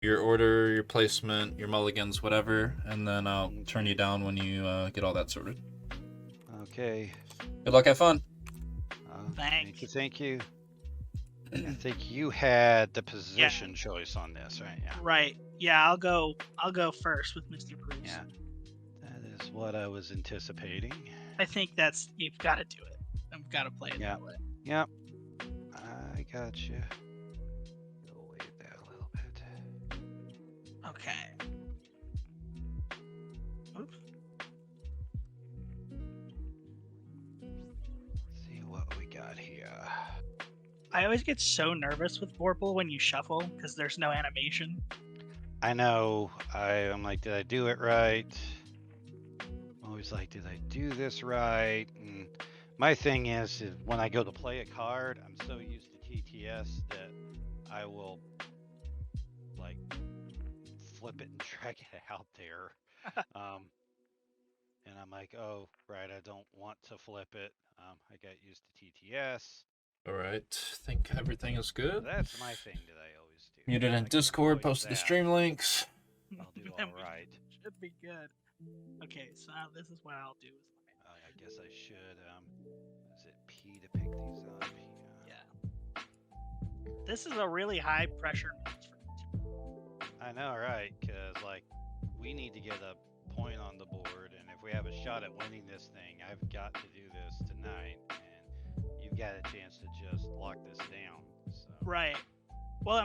your order, your placement, your mulligans, whatever, and then I'll turn you down when you get all that sorted. Okay. Good luck, have fun. Thanks. Thank you. I think you had the position choice on this, right? Yeah. Right. Yeah, I'll go first with Mr. Bruce. Yeah. That is what I was anticipating. I think you've got to do it. I've got to play it that way. Yep. I got you. Go away there a little bit. Okay. Oops. Let's see what we got here. I always get so nervous with Vorpal when you shuffle because there's no animation. I know. I'm like, did I do it right? I'm always like, did I do this right? And my thing is when I go to play a card, I'm so used to TTS that I will like flip it and drag it out there. And I'm like, oh, right, I don't want to flip it. I got used to TTS. All right, think everything is good. That's my thing that I always do. Muted in Discord, posted the stream links. I'll do all right. Should be good. Okay, so this is what I'll do. I guess I should. Is it P to pick these up? Yeah. This is a really high pressure match for me. I know, right? Because like we need to get a point on the board, and if we have a shot at winning this thing, I've got to do this tonight, and you've got a chance to just lock this down. So. Right. Well,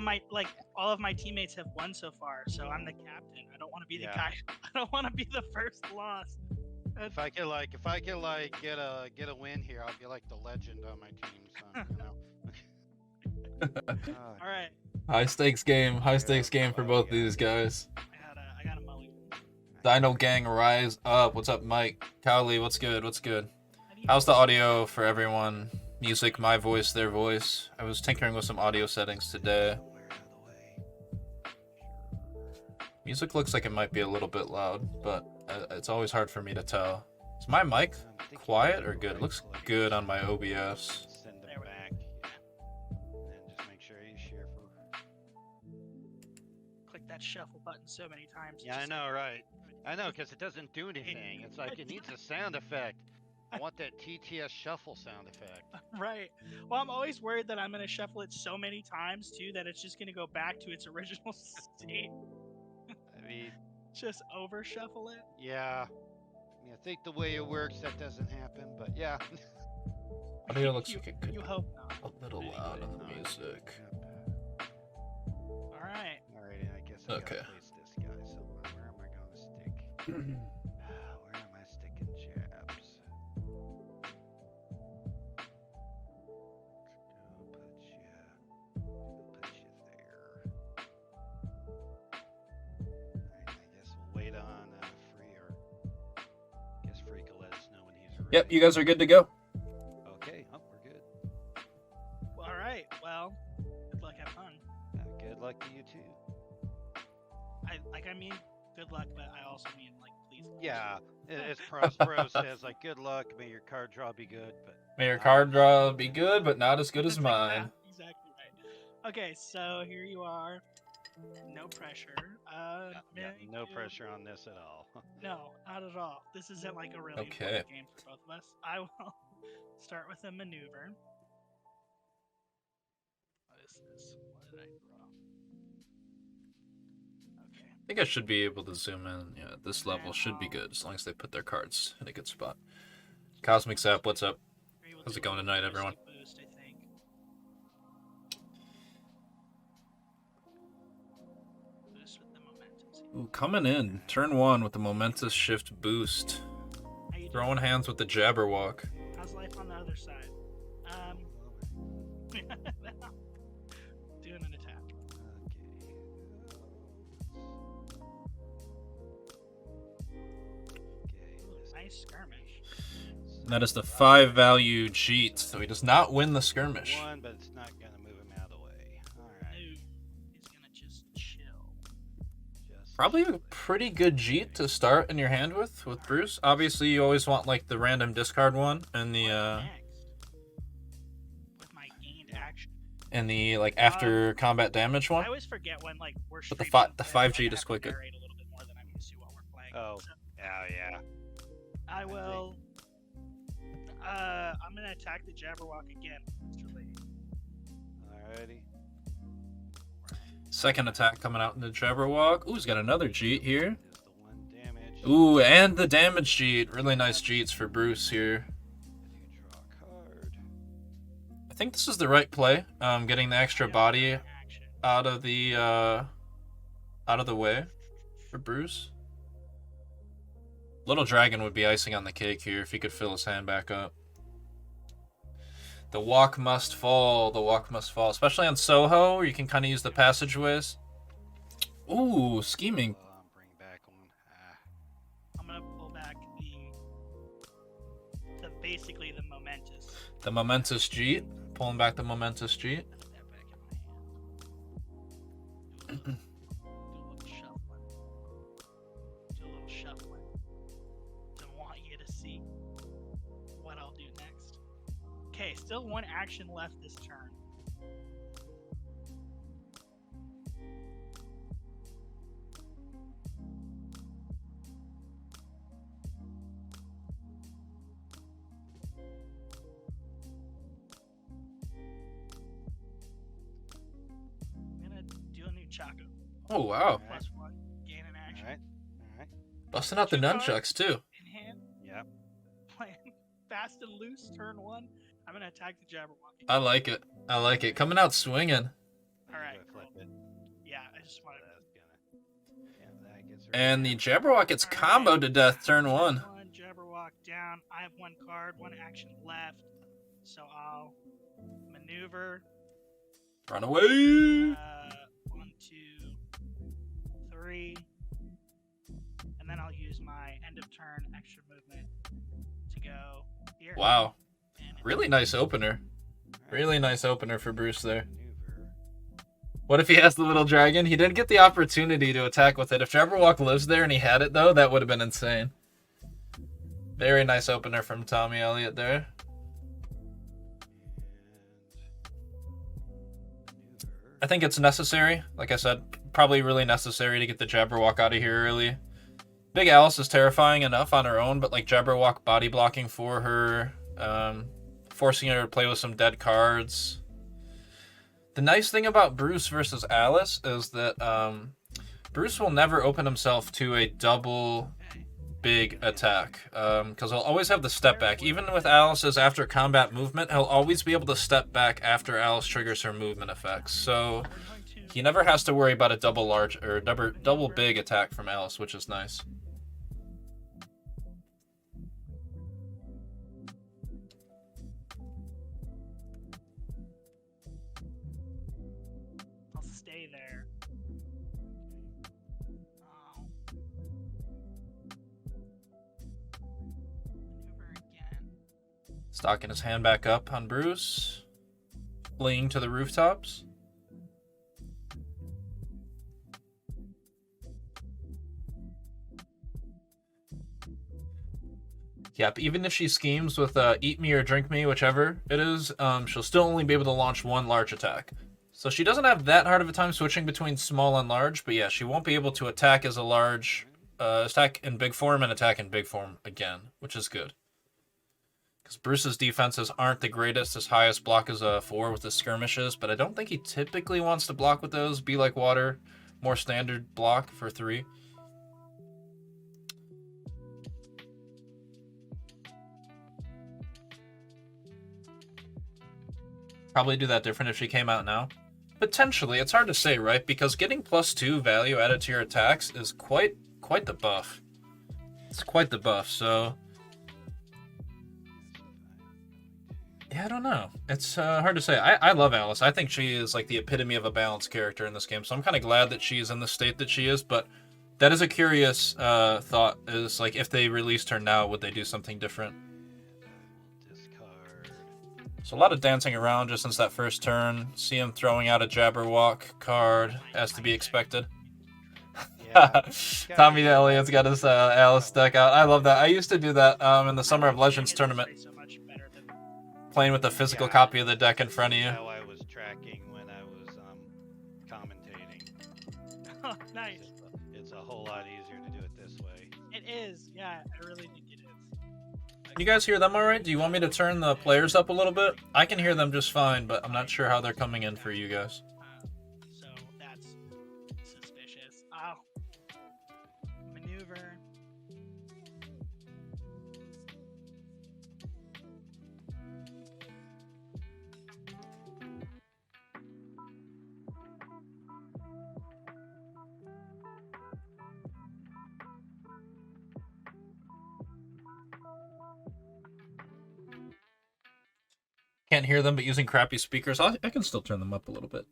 all of my teammates have won so far, so I'm the captain. I don't want to be the guy. I don't want to be the first loss. If I could get a win here, I'll be like the legend on my team, so you know. All right. High stakes game for both of these guys. I got a mulligan. Dino Gang, rise up. What's up, Mike? Cowley, what's good? How's the audio for everyone? Music, my voice, their voice. I was tinkering with some audio settings today. Music looks like it might be a little bit loud, but it's always hard for me to tell. Is my mic quiet or good? It looks good on my OBS. Send them back, and then just make sure you share for. Click that shuffle button so many times. Yeah, I know, right? I know, because it doesn't do anything. It's like it needs a sound effect. I want that TTS shuffle sound effect. Right. Well, I'm always worried that I'm going to shuffle it so many times, too, that it's just going to go back to its original state. I mean... Just over-shuffle it? Yeah. I mean, I think the way it works, that doesn't happen, but yeah. Audio looks like it could you hope not. a little loud on the music. Alright. Alrighty, I guess I gotta place this guy somewhere. Where am I going to stick? Where am I sticking jabs? Put you there. Alright, I guess we'll wait on Free, or I guess Free can let us know when he's ready. Yep, you guys are good to go. Okay, we're good. Alright, well, good luck, have fun. Good luck to you too. I mean, good luck, but I also mean, please. Yeah, as Prospero says, good luck, may your card draw be good, but... May your card draw be good, but not as good as mine. Exactly right. Okay, so here you are. No pressure. No pressure on this at all. No, not at all. This isn't a really important game for both of us. I will start with a maneuver. What is this? What did I draw? Okay. I think I should be able to zoom in. Yeah, this level should be good as long as they put their cards in a good spot. Cosmic Zap, what's up? How's it going tonight, everyone? Boost, I think. Boost with the momentum. Ooh, coming in. Turn 1 with the momentous shift boost. Throwing hands with the Jabberwock. How's life on the other side? Doing an attack. Nice skirmish. That is the 5-value cheat, so he does not win the skirmish. One, but it's not going to move him out of the way. Alright. He's going to just chill. Probably a pretty good cheat to start in your hand with Bruce. Obviously, you always want the random discard one and the in the like after combat damage one. I always forget when like we're But the streaming, the and I 5G have just to quicker. narrate a little bit more than I'm used to while we're playing. Oh, So yeah. I will. I'm gonna attack the Jabberwock again, Mr. Lee. Alrighty. Second attack coming out in the Jabberwock. Ooh, he's got another Jeet here. Just the 1 damage. Ooh, and the damage Jeet. Really nice Jeets for Bruce here. And you draw a card. I think this is the right play. Getting the extra body Action. out of the way for Bruce. Little Dragon would be icing on the cake here if he could fill his hand back up. The walk must fall. The walk must fall. Especially on Soho, where you can kind of use the passageways. Ooh, scheming. Bring back one. I'm gonna pull back the basically the momentous. The momentous Jeet. Pulling back the momentous Jeet. Put that back in my hand. Do a little shuffling. Do a little shuffling. Don't want you to see what I'll do next. Okay, still 1 action left this turn. I'm gonna do a new Chaco. Oh, wow. +1. Gain an action. Alright. Busting out the 2 cards nunchucks, too. In hand. Yep. Playing fast and loose, turn 1. I'm gonna attack the Jabberwock. I like it. I like it. Coming out swinging. Alright, Flip it. Yeah, I just wanted to. That's gonna. Yeah, that gets rid And of the that. Jabberwock gets comboed to death turn 1. Jabberwock down. I have 1 card, 1 action left. So I'll maneuver. Run away. 1, 2, 3. And then I'll use my end of turn extra movement to go here. Wow. And Really nice opener. Really nice opener for Bruce there. Maneuver. What if he has the little dragon? He didn't get the opportunity to attack with it. If Jabberwock lives there and he had it, though, that would have been insane. Very nice opener from Tommy Elliott there. Maneuver. I think it's necessary. Like I said, probably really necessary to get the Jabberwock out of here early. Big Alice is terrifying enough on her own, but like Jabberwock body blocking for her, forcing her to play with some dead cards. The nice thing about Bruce versus Alice is that Bruce will never open himself to a double big attack, because he'll always have the step back. Even with Alice's after combat movement, he'll always be able to step back after Alice triggers her movement effects. So he never has to worry about a double large or double big attack from Alice, which is nice. I'll stay there. Maneuver again. Stocking his hand back up on Bruce. Fleeing to the rooftops. Yep, even if she schemes with Eat Me or Drink Me, whichever it is, she'll still only be able to launch 1 large attack. So she doesn't have that hard of a time switching between small and large, but yeah, she won't be able to attack as a large, attack in big form and attack in big form again, which is good. Because Bruce's defenses aren't the greatest. His highest block is a 4 with his skirmishes, but I don't think he typically wants to block with those. Be Like Water, more standard block for 3. Probably do that different if she came out now. Potentially, it's hard to say, right? Because getting +2 value added to your attacks is quite the buff. It's quite the buff, so... Yeah, I don't know. It's hard to say. I love Alice. I think she is like the epitome of a balanced character in this game, so I'm kind of glad that she's in the state that she is, but that is a curious thought, is like if they released her now, would they do something different? Discard. So a lot of dancing around just since that first turn. See him throwing out a Jabberwock card, as to be expected. Yeah. Tommy Elliott's got his Alice deck out. I love that. I used to do that in the Summer of Legends tournament, So much better than playing with a physical Yeah. copy of the deck in front of you. How I was tracking Nice. It's a whole lot easier to do it this way. It is. Yeah, I really think it is. Can you guys hear them all right? Do you want me to turn the players up a little bit? I can hear them just fine, but I'm not sure how they're coming in for you guys. So that's suspicious. Oh. Maneuver. Can't hear them, but using crappy speakers, I can still turn them up a little bit.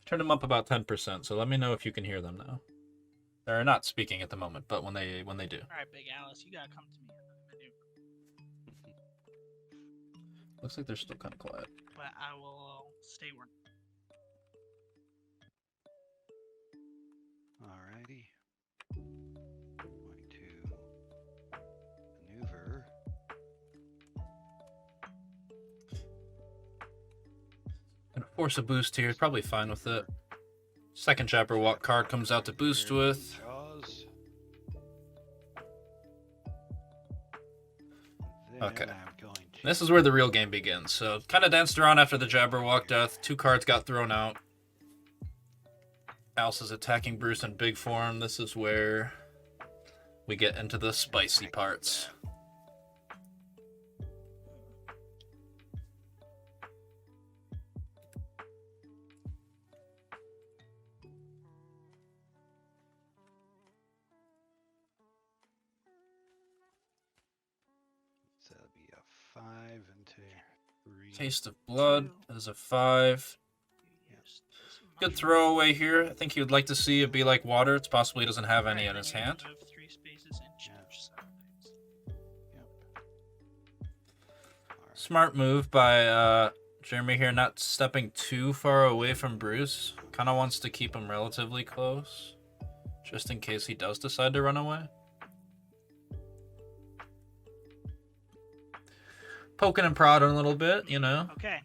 Turn them up about 10%, so let me know if you can hear them now. They're not speaking at the moment, but when they do. All right, Big Alice, you gotta come to me in the maneuver. Looks like they're still kind of quiet. But I will stay where. Alrighty. Going to maneuver. Gonna force a boost here, probably fine with it. Second Jabberwock card comes out to boost with. Jaws. Okay. I'm going to... This is where the real game begins. So, kind of danced around after the Jabberwock death. 2 cards got thrown out. Alice is attacking Bruce in big form. This is where we get into the spicy parts. So that'll be a 5 into 3. Taste of Blood is a 5. Good throwaway here. I think he would like to see it be like water. It's possible he doesn't have any in his hand. Move 3 spaces and change sides. Smart move by Jeremy here, not stepping too far away from Bruce. Kind of wants to keep him relatively close, just in case he does decide to run away. Poking and prodding a little bit, you know. Okay.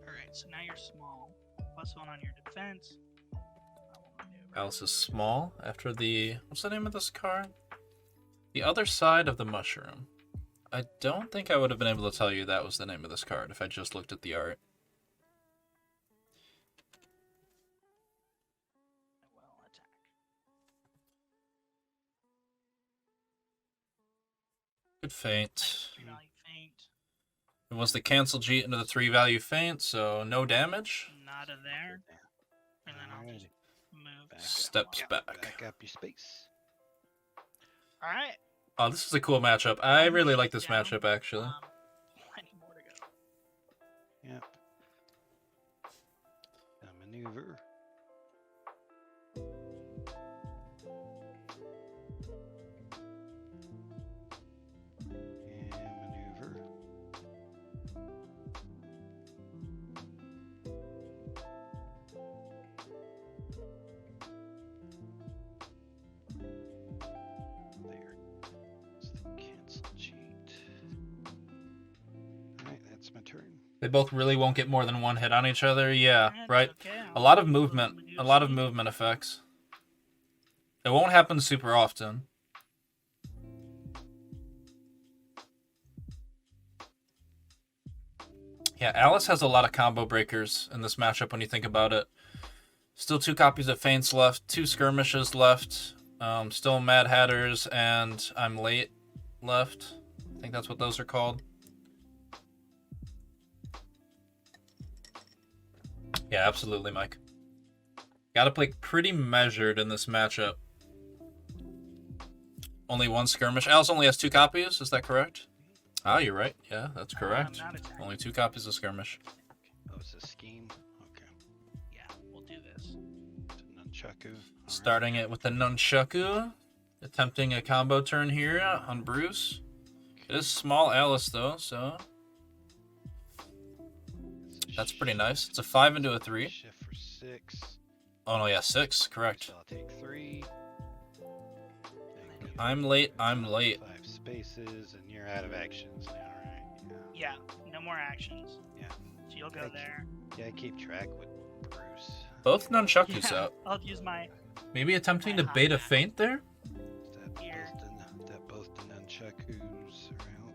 Alright, so now you're small. +1 on your defense. I will maneuver. Alice is small after the... What's the name of this card? The Other Side of the Mushroom. I don't think I would have been able to tell you that was the name of this card if I just looked at the art. I will attack. Good feint. Nice 3-value feint. It was the cancel cheat into the 3-value feint, so no damage. Not of there. And then I'll just Alrighty. move. Back Steps up. back. Back up your space. Alright. Oh, this is a cool matchup. I really like this Down. matchup, actually. Plenty more to go. Yep. A maneuver. And maneuver. There. It's the cancel cheat. Alright, that's my turn. They both really won't get more than 1 hit on each other. Yeah, That's right. okay, A I'll lot of do little movement. maneuver A lot of speed. movement effects. It won't happen super often. Yeah, Alice has a lot of combo breakers in this matchup when you think about it. Still 2 copies of Feints left, 2 skirmishes left, still Mad Hatters and I'm Late left. I think that's what those are called. Yeah, absolutely, Mike. Gotta play pretty measured in this matchup. Only 1 skirmish. Alice only has 2 copies, is that correct? Ah, you're right. Yeah, that's correct. Not attacking. Only 2 copies of skirmish. Oh, it's a scheme. Okay. Yeah, we'll do this. It's a nunchaku. Alright. Starting it with the nunchaku. Attempting a combo turn here on Bruce. It is small Alice, though, so that's pretty nice. It's a 5 into a 3. Shift for 6. Oh, no, yeah, 6. Correct. So I'll take 3. I'm late. I'm late. 5 spaces, and you're out of actions now, right? Yeah, no more actions. Yeah. So you'll go Thank you. there. Yeah, I keep track with Bruce. Both nunchakus Yeah, out. I'll use my Maybe attempting My to hot bait a hat. feint there? Here. That both the nunchakus are out.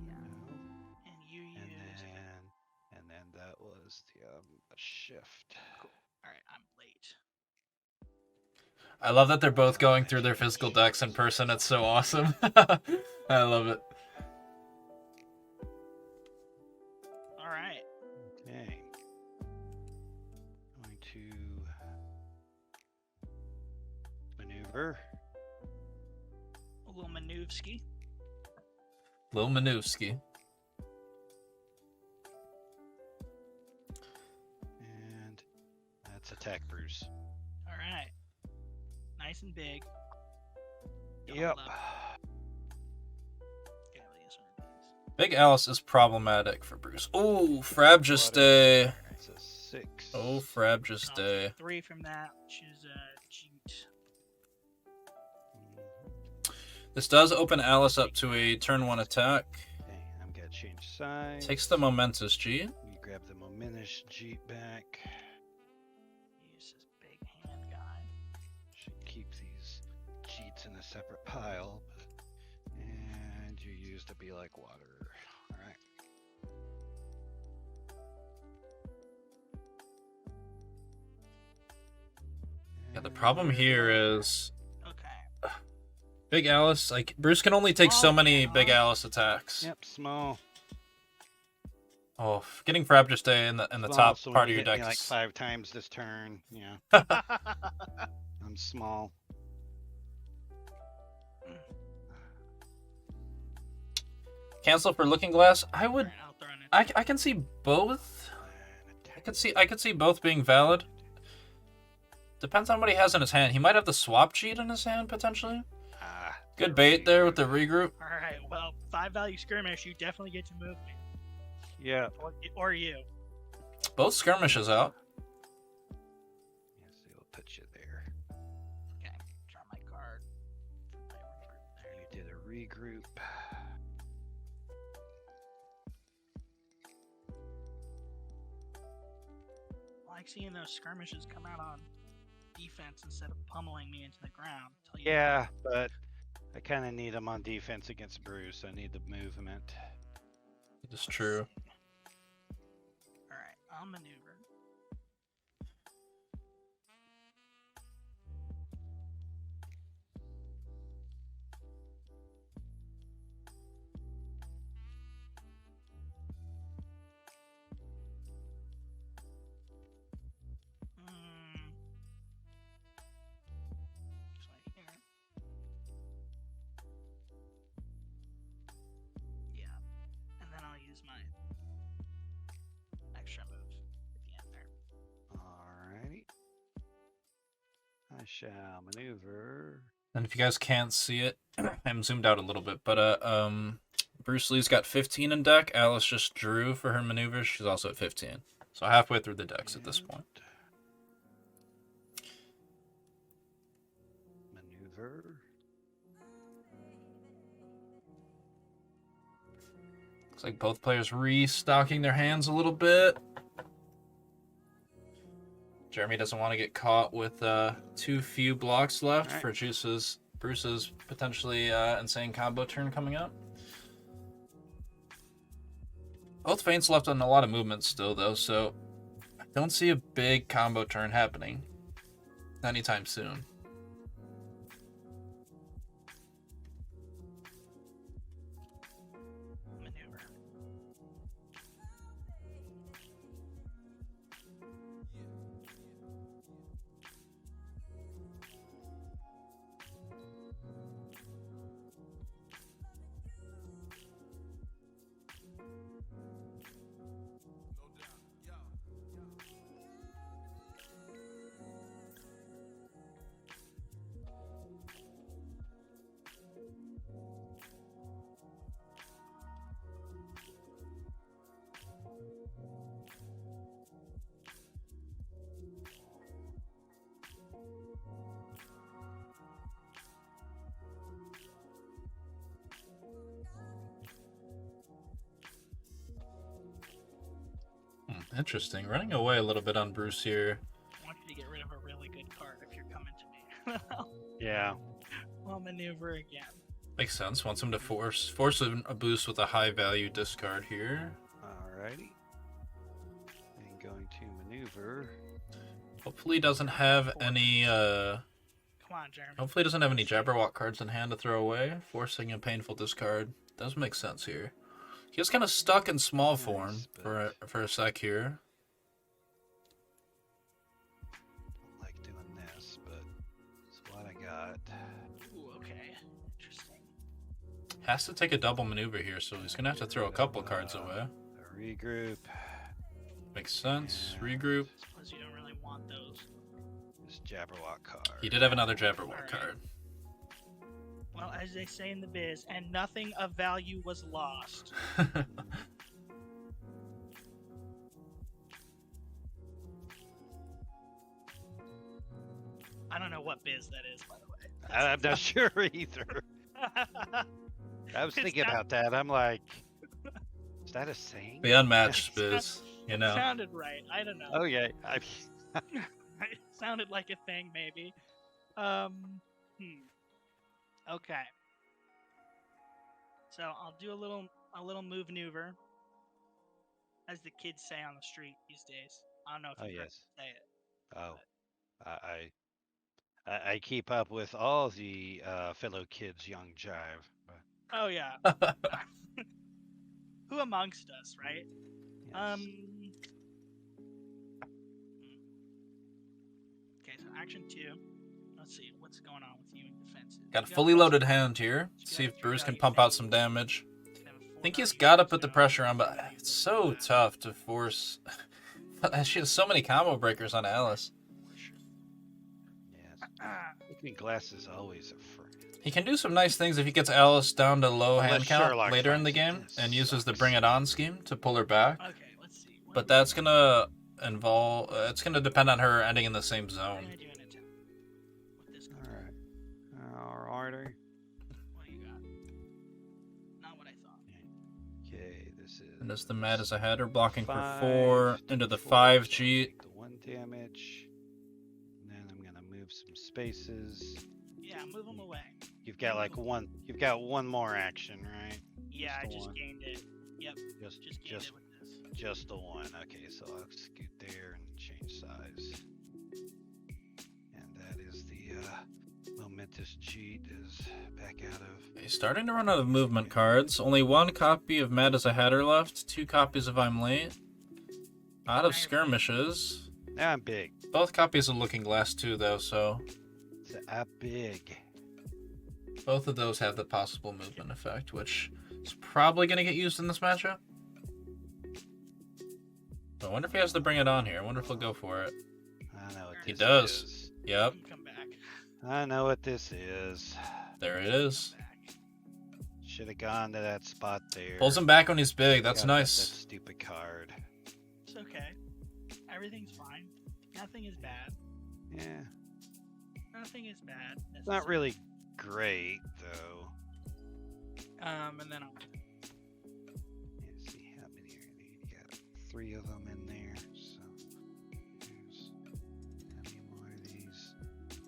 Yeah. And you use. And then that was the shift. Cool. All right, I'm late. I love that they're both going through their physical decks in person. It's so awesome. I love it. All right. Okay. Going to maneuver. A little maneuvski. Lil Manewski. And that's attack Bruce. All right. Nice and big. Don't Yep. love- Okay, I'll use one of these. Big Alice is problematic for Bruce. Oh, Frab just a. It's a 6. Oh, Frab just I'll a. take 3 from that. Choose a Jeet. This does open Alice up to a turn 1 attack. Okay, I'm gonna change size. Takes the momentous G. We grab the momentous Jeep back. Use this big hand guy. Should keep these cheats in a separate pile. And you used to be like water. Alright. Yeah, the problem here is Okay. Big Alice. Like Bruce can only take so many Big Alice attacks. Yep, small. Oh, getting Frab just a in the Small, top so when part of you your hit me deck. like is- 5 times this turn. Yeah, I'm small. Cancel for Looking Glass. I would. Alright, I'll throw in I can see both. I could see both being valid. Depends on what he has in his hand. He might have the swap cheat in his hand potentially. Good bait there with the regroup. Alright, well, 5 value skirmish, you definitely get to move me. Yeah. Or you. Both skirmishes out. Yes, it'll put you there. Okay, draw my card. My regroup there. You did a regroup. I like seeing those skirmishes come out on defense instead of pummeling me into the ground. Tell you Yeah, but I kind of need him on defense against Bruce. I need the movement. It's true. Alright, I'll maneuver. Looks like here. Yeah, and then I'll use my extra move at the end there. Alrighty. I shall maneuver. And if you guys can't see it, I'm zoomed out a little bit, but Bruce Lee's got 15 in deck. Alice just drew for her maneuvers. She's also at 15. So halfway through the decks at this point. Maneuver. Looks like both players restocking their hands a little bit. Jeremy doesn't want to get caught with too few blocks left for Bruce's potentially insane combo turn coming up. Both feints left on a lot of movement still, though, so I don't see a big combo turn happening anytime soon. Maneuver. Interesting. Running away a little bit on Bruce here. I want you to get rid of a really good card if you're coming to me. Yeah. I'll maneuver again. Makes sense. Wants him to force a boost with a high value discard here. Alrighty. And going to maneuver. Hopefully doesn't have any Come on, Jeremy. hopefully doesn't have any Jabberwock cards in hand to throw away. Forcing a painful discard does make sense here. He was kind of stuck in small form for a sec here. Don't like doing this, but it's what I got. Ooh, okay. Interesting. Has to take a double maneuver here, so he's gonna have to throw a couple cards away. A regroup. Makes sense. Regroup. Suppose you don't really want those. This Jabberwock card. He did have another Jabberwock Alright. card. Well, as they say in the biz, and nothing of value was lost. I don't know what biz that is, by the way. I'm not sure either. I was It's thinking not- about that. I'm like, is that a saying? The Unmatched biz, you It know. sounded right. I don't know. Oh yeah. It sounded like a thing, maybe. Okay. So I'll do a little move maneuver, as the kids say on the street these days. I don't know if Oh you heard yes. them say it. Oh, I keep up with all the fellow kids, young jive. But, Oh yeah. Who amongst us, right? yes. Okay, so action 2. Let's see what's going on with you in defenses. Got a You fully plus- loaded hand here. you See got if a Bruce can 3 pump value out some thing. damage. You have a I 4 think he's value got to thing, put the so pressure on, but 3 value it's so thing. tough to force. She has so many combo breakers on Alice. Yes. Looking glass is always a friend. He can do some nice things if he gets Alice down to low Unless hand count Sherlock later in the finds game this and uses the sucks. Bring It On scheme to pull her back. Okay, let's see. What But are that's gonna involve. It's gonna depend on her ending in the same we zone. gonna do an attempt with this card? Alright. Alrighty. What do you got? Not what I thought. Okay, this is. And as the Mad as a Hatter blocking for 5, 4 into the 4, so 5G. take the 1 damage. And then I'm gonna move some spaces. Yeah, move them away. You've got like one. You've got one more action, right? Yeah, I the just one. gained it. Yep, Just, just gained just, it with this. just the one. Okay, so I'll scoot there and change size. And that is the momentous cheat is back out of. He's starting to run out of movement cards. Only 1 copy of Mad as a Hatter left. 2 copies of I'm Late. Out of skirmishes. Now I'm big. Both copies of Looking Glass too, though, so So I'm big. both of those have the possible movement effect, which is probably going to get used in this matchup. I wonder if he has to Bring It On here. I wonder if he'll go for it. I know what He this does. is. Yep, Come back. I know what this is. there it is. Back. Should have gone to that spot there. Pulls him back when he's big. That's Forgot about nice. That stupid card. It's okay. Everything's fine. Nothing is bad. Yeah. Nothing is bad. It's not really great though. And then I'll. Let's see how many are there. You got 3 of them in there. So there's how many more of these?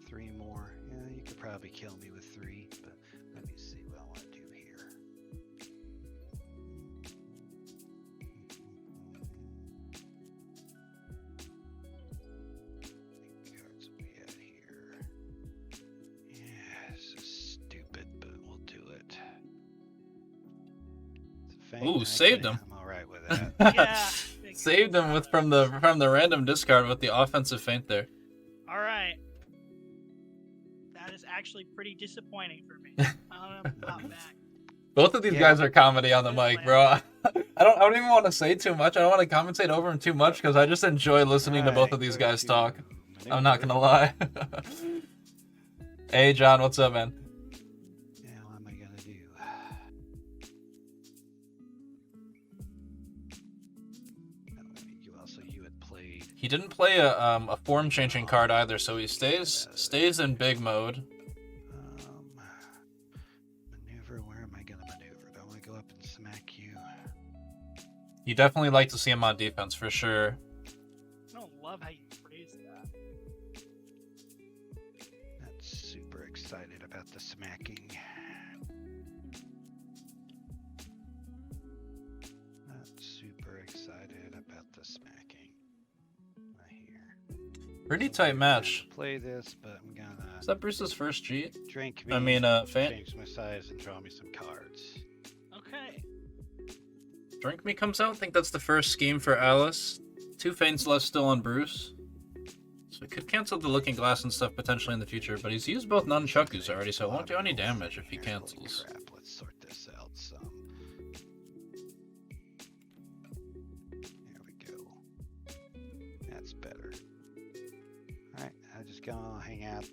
3 more. Yeah, you could probably kill me with 3, but let me see what I want to do here. What cards we at here? Yeah, this is stupid, but we'll do it. It's a feint, Ooh, okay, saved him. I'm all right with that. Yeah. big Saved him with from the random discard with the offensive feint there. All right. That is actually pretty disappointing for me. I'm pop back. Both of these Yeah. guys are comedy on the mic, bro. I don't even want to say too much. I don't want to compensate over him too much because I just enjoy listening to both of these guys talk. I'm not gonna lie. Hey, John, what's up, man? Yeah, what am I gonna do? You had played. He didn't play a form changing card either, so he stays in big mode. Maneuver. Where am I gonna maneuver? Do I want to go up and smack you? You definitely like to see him on defense for sure. I don't love how you phrase that. Not super excited about the smacking. Not super excited about the smacking. Right here. Pretty tight match. Play this, but I'm gonna Is that Bruce's first cheat? drink me. I mean, faint. Change my size and draw me some cards. Okay. Drink Me comes out. I think that's the first scheme for Alice. 2 feints left still on Bruce. So he could cancel the Looking Glass and stuff potentially in the future, but he's used both Nunchakus already, so it won't do any damage if he cancels. Crap, let's sort this out some. There we go. That's better. Alright, I'm just gonna hang out.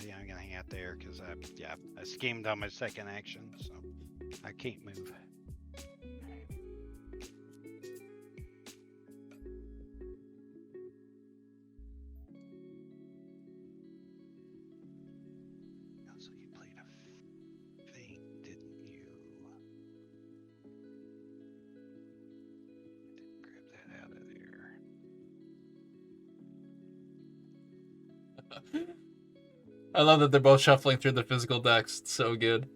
Yeah, I'm gonna hang out there because I schemed on my second action, so I can't move. So you played a feint, didn't you? Didn't grab that out of there. I love that they're both shuffling through the physical decks. It's so good.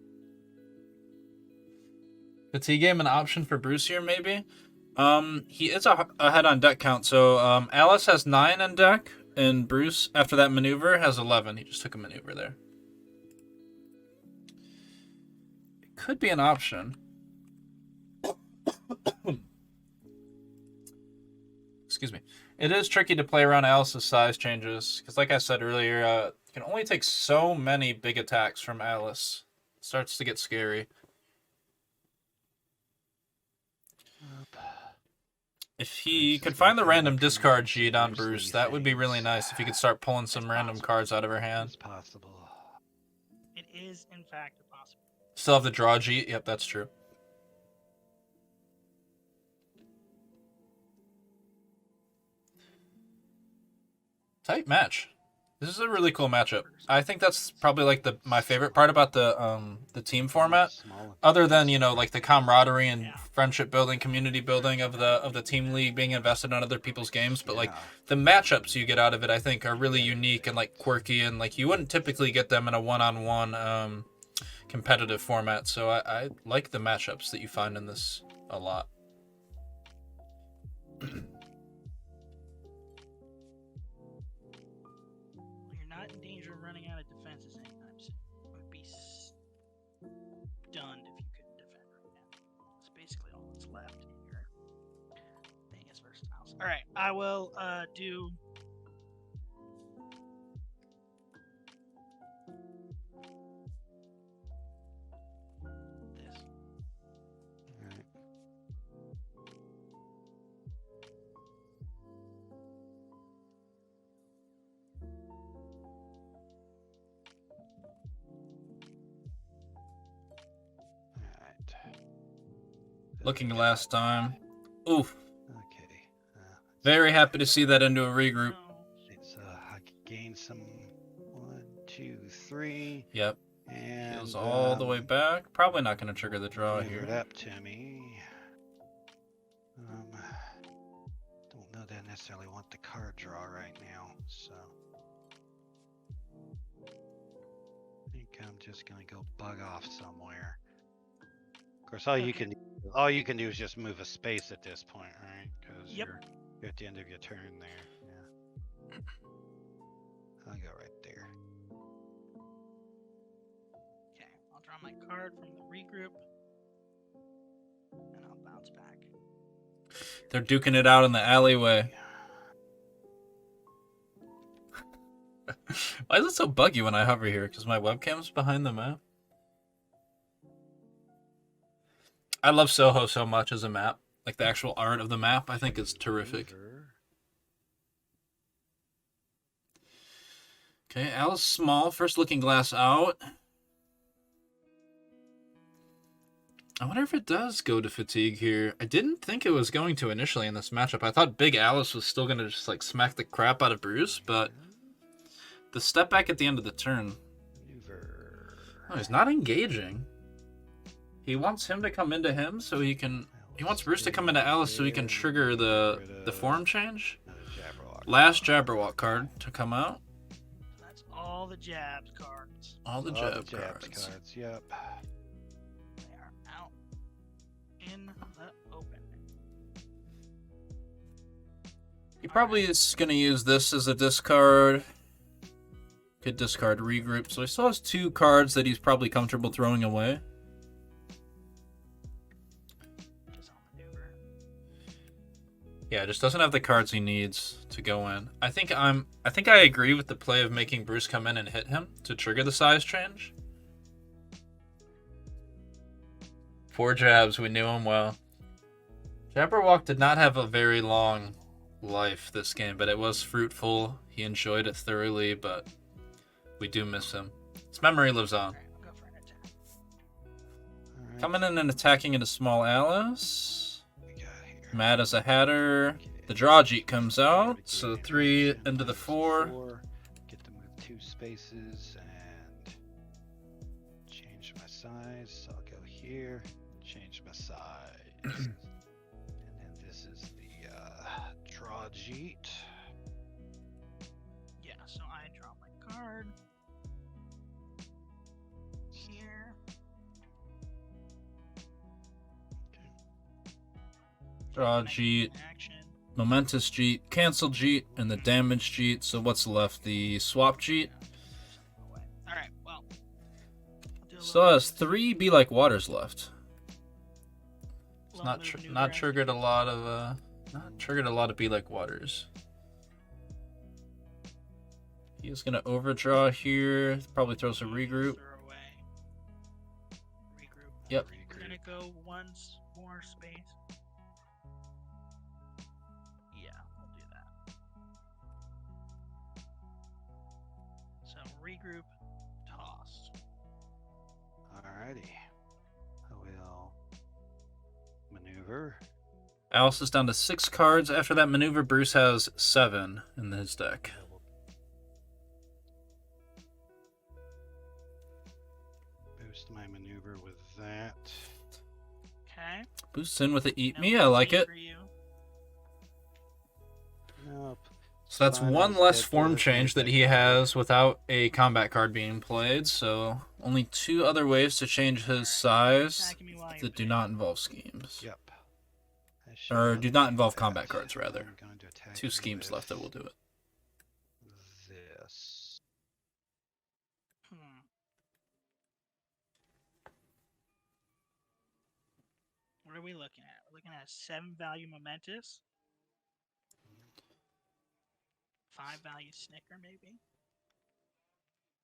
Fatigue game an option for Bruce here, maybe? He is ahead on deck count, so Alice has 9 in deck, and Bruce, after that maneuver, has 11. He just took a maneuver there. It could be an option. Excuse me. It is tricky to play around Alice's size changes, because like I said earlier, you can only take so many big attacks from Alice. It starts to get scary. If he could find the random discard cheat on Bruce, that would be really nice if he could start pulling some random cards out of her hand. It's possible. It is, in fact, possible. Still have the draw cheat? Yep, that's true. Tight match. This is a really cool matchup. I think that's probably like my favorite part about the team format, other than, you know, like the camaraderie and friendship building, community building of the team league, being invested in other people's games. But like the matchups you get out of it, I think are really unique and like quirky, and like you wouldn't typically get them in a one-on-one competitive format. So I like the matchups that you find in this a lot. Stunned if you couldn't defend right now. That's basically all that's left in your thing is versatile. Alright, I will do this. Alright. Looking last time. Oof. Okay. Very happy to see that into a regroup. It's I could gain some 1, 2, 3. Yep. And Heals all the way back. Probably not going to trigger the draw here. It up to me. Don't know that I necessarily want the card draw right now, so I think I'm just gonna go bug off somewhere. Of course, all you can do is just move a space at this point, right? Because you're at the end of your turn there. Yeah. I'll go right there. Okay, I'll draw my card from the regroup, and I'll bounce back. They're duking it out in the alleyway. Why is it so buggy when I hover here? Because my webcam's behind the map? I love Soho so much as a map. Like the actual art of the map, I think it's terrific. Okay, Alice Small, first Looking Glass out. I wonder if it does go to Fatigue here. I didn't think it was going to initially in this matchup. I thought Big Alice was still going to just like smack the crap out of Bruce, but the step back at the end of the turn. Oh, he's not engaging. He wants him to come into him so he can He wants Bruce to come into Alice so he can trigger the form change. Another Jabberwock. Last Jabberwock card to come out. That's all the jabs cards. All the All jab cards. Yep. They are out in the open. He probably is going to use this as a discard. Could discard regroup. So he still has 2 cards that he's probably comfortable throwing away. Just on maneuver. Yeah, just doesn't have the cards he needs to go in. I think I agree with the play of making Bruce come in and hit him to trigger the size change. 4 jabs, we knew him well. Jabberwock did not have a very long life this game, but it was fruitful. He enjoyed it thoroughly, but we do miss him. His memory lives on. Alright, I'll go for an attack. All right. Coming in and attacking into small Alice. We got here. Mad as a Hatter. Okay. The draw jeet comes out, Gotta so gain 3 action, into the minus 4. Get to move 2 spaces and change my size. So I'll go here, change my size. And then this is the draw jeet. Yeah, so I draw my card. Here. Draw Next jeet, Action. momentous jeet, cancel jeet, and the damage jeet. So what's left? The swap jeet. Alright, well. I'll do a Still little has bit of 3 Be Like Waters left. It's little not bit of not maneuver. triggered a lot of not triggered a lot of Be Like Waters. He's gonna overdraw here. Probably throws a regroup. Throw away. Regroup. Yep. We're gonna go once more space. Yeah, we'll do that. So regroup, tossed. Alrighty. I will maneuver. Alice is down to 6 cards. After that maneuver, Bruce has 7 in his deck. Boost my maneuver with that. Okay. Boosts in with the Eat No Me. I like easy it. for you. Nope. So that's Fine, one as less dead form does change that anything. he has without a combat card being played. So only 2 other ways to change his size Attacking me while you're that do picking. not involve schemes. Yep. Or do not involve that. combat cards, rather. I'm going to attack 2 you schemes left that will with do it. This. What are we looking at? We're looking at 7 value momentous. 5 value snicker, maybe.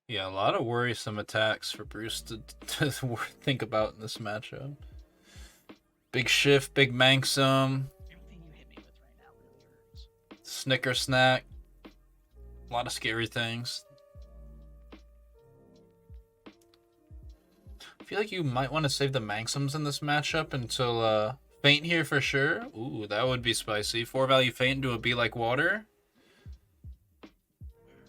Yeah, a lot of worrisome attacks for Bruce to think about in this matchup. Big shift, big Manxum, Everything you hit me with right now really hurts. Snicker Snack. A lot of scary things. I feel like you might want to save the Manxums in this matchup until Faint here for sure. Ooh, that would be spicy. 4 value Faint into a Be Like Water. Yeah, I'm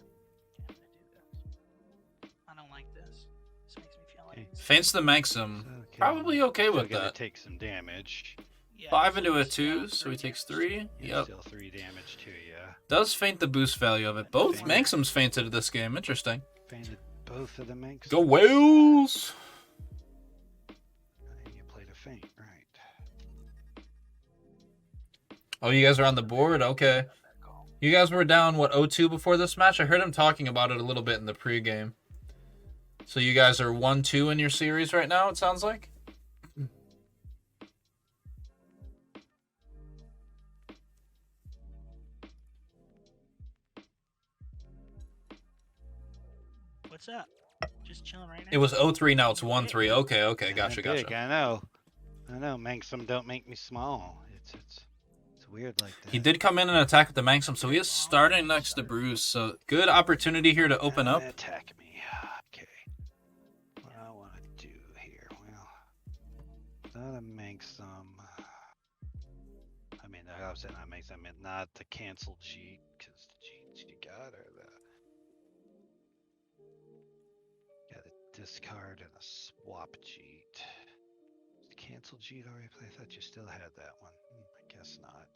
gonna do this. I don't like this. This makes me feel like Okay. Faint's the Manxum. Okay. Probably okay Still with gonna that. take some damage. yeah, 5 so into a it's down 2, so he 3 takes damage. 3. Yeah, Yep. Still 3 damage to you. Does faint the boost value of it. Both Faint. Manxums fainted this game. Interesting. Fainted both of the minks. Go Wales! And you played a faint, right? Oh, you guys are on the board? Okay. You guys were down, what, 0-2 before this match? I heard him talking about it a little bit in the pregame. So you guys are 1-2 in your series right now, it sounds like? What's up? Just chilling right now. It was 0-3, now it's 1-3. Okay, gotcha, Big, gotcha. I know. Manxum don't make me small. It's weird like that. He did come in and attack with the Manxum, so he is starting next to Bruce. So good opportunity here to open up. Attack me. Okay. What I want to do here? Well, not a Manxum. I mean, I was saying not Manxum. I meant not the cancel cheat, because the cheats you got are got a discard and a swap cheat. canceled G already? I thought you still had that one. I guess not.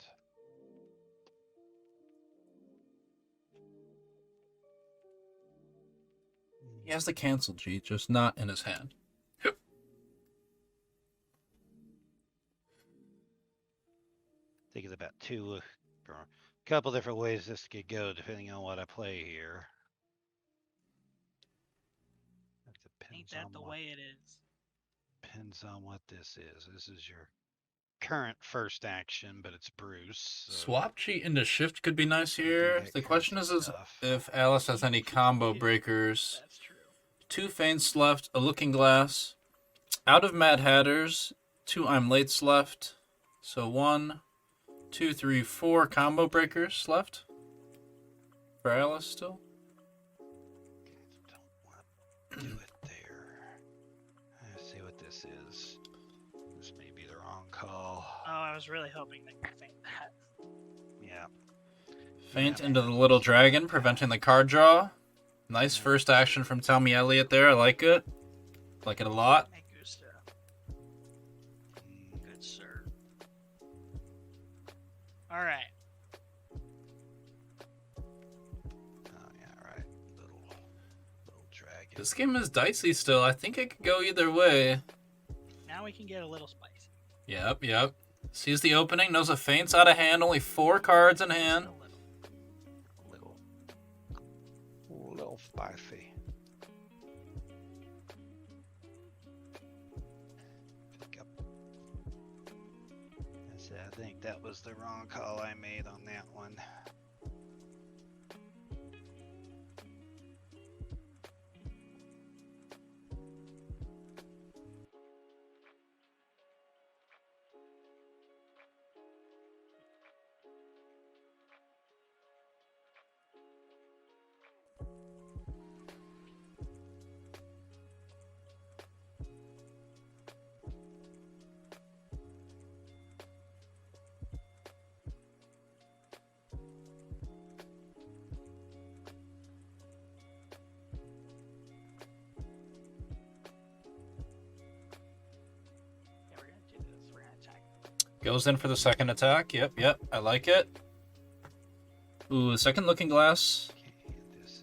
He has the cancel G, just not in his hand. Think it's about two, or a couple different ways this could go depending on what I play here. Ain't that the way it is? Depends on what this is. This is your current first action, but it's Bruce. So Swap G into shift could be nice you do here. that The kind question of is stuff. if Alice has any combo Yeah, breakers. That's true. 2 feints left, a looking glass. Out of Mad Hatters, 2 I'm lates left. So 1, 2, 3, 4 combo breakers left for Alice still. Don't want to do it there. Let's see what this is. This may be the wrong call. Oh, I was really hoping that you think that. Yeah. Feint Yeah. into the little dragon, preventing the card draw. Nice Yeah. first action from Tommy Elliott there. I like it. Like it a lot. Hey, Gusta. Good sir. All right. Oh yeah, right. Little dragon. This game is dicey still. I think it could go either way. Now we can get a little spicy. Yep. Sees the opening, knows a feint's out of hand, only 4 cards in hand. Little spicy. Pick up. I think that was the wrong call I made on that one. Yeah, we're gonna do this. We're gonna attack. Goes in for the second attack. Yep. I like it. Ooh, the second looking glass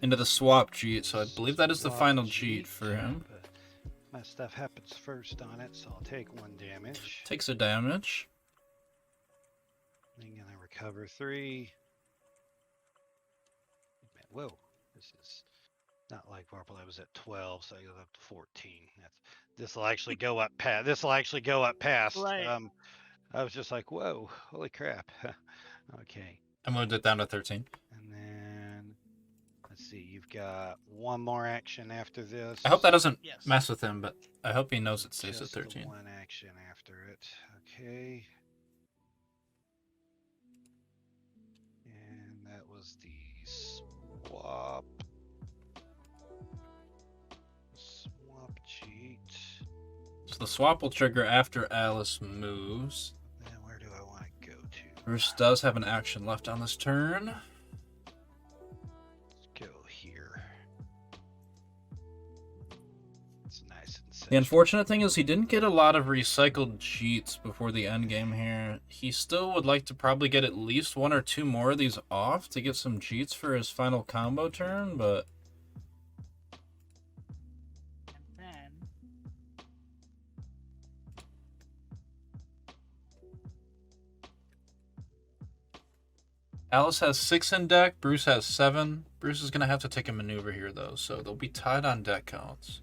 into the swap cheat. So I believe that is the final cheat for him. My stuff happens first on it, so I'll take 1 damage. Takes a damage. I'm gonna recover 3. Whoa, this is not like Purple. I was at 12, so I go up to 14. This will actually go up past. This will actually go up past. Right. I was just like, whoa, holy crap. Okay. I moved it down to 13. And then let's see. You've got 1 more action after this. I hope that doesn't Yes. mess with him, but I hope he knows it stays Just at 13. the 1 action after it. Okay. And that was the swap. Swap cheat. So the swap will trigger after Alice moves. Then where do I want to go to? Bruce does have an action left on this turn. Let's go here. It's nice and The unfortunate thing is he didn't get a lot of recycled cheats before the end game here. He still would like to probably get at least 1 or 2 more of these off to get some cheats for his final combo turn, but And then Alice has 6 in deck, Bruce has 7. Bruce is going to have to take a maneuver here, though, so they'll be tied on deck counts.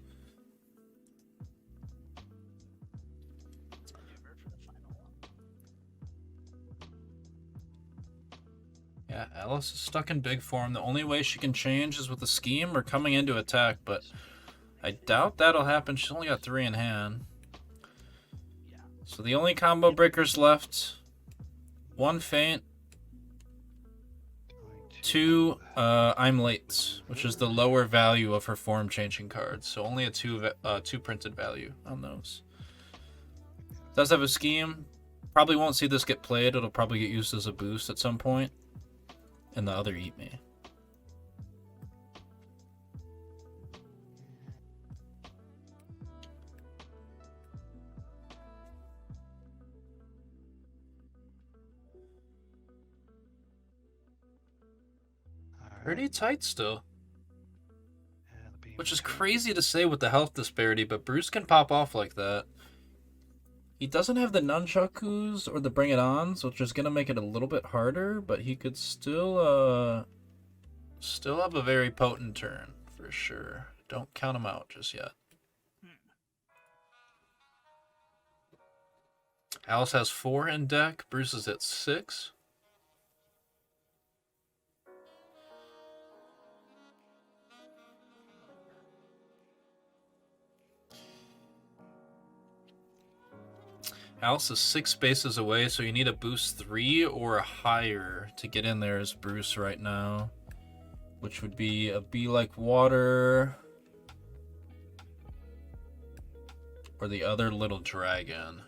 maneuver for the final one. Yeah, Alice is stuck in big form. The only way she can change is with a scheme or coming into attack, but I doubt that'll happen. She's only got 3 in hand. Yeah. So the only combo breakers left, 1 feint, 2 I'm late, which is the lower value of her form changing cards. So only a 2 printed value on those. Does have a scheme. Probably won't see this get played. It'll probably get used as a boost at some point. And the other Eat Me. pretty tight still. Yeah, the beam Which is machine. crazy to say with the health disparity, but Bruce can pop off like that. He doesn't have the nunchakus or the bring it ons, which is gonna make it a little bit harder, but he could still have a very potent turn for sure. Don't count him out just yet. Alice has 4 in deck. Bruce is at 6. Alice is 6 spaces away, so you need a boost 3 or higher to get in there as Bruce right now. Which would be a Be Like Water. Or the other little dragon.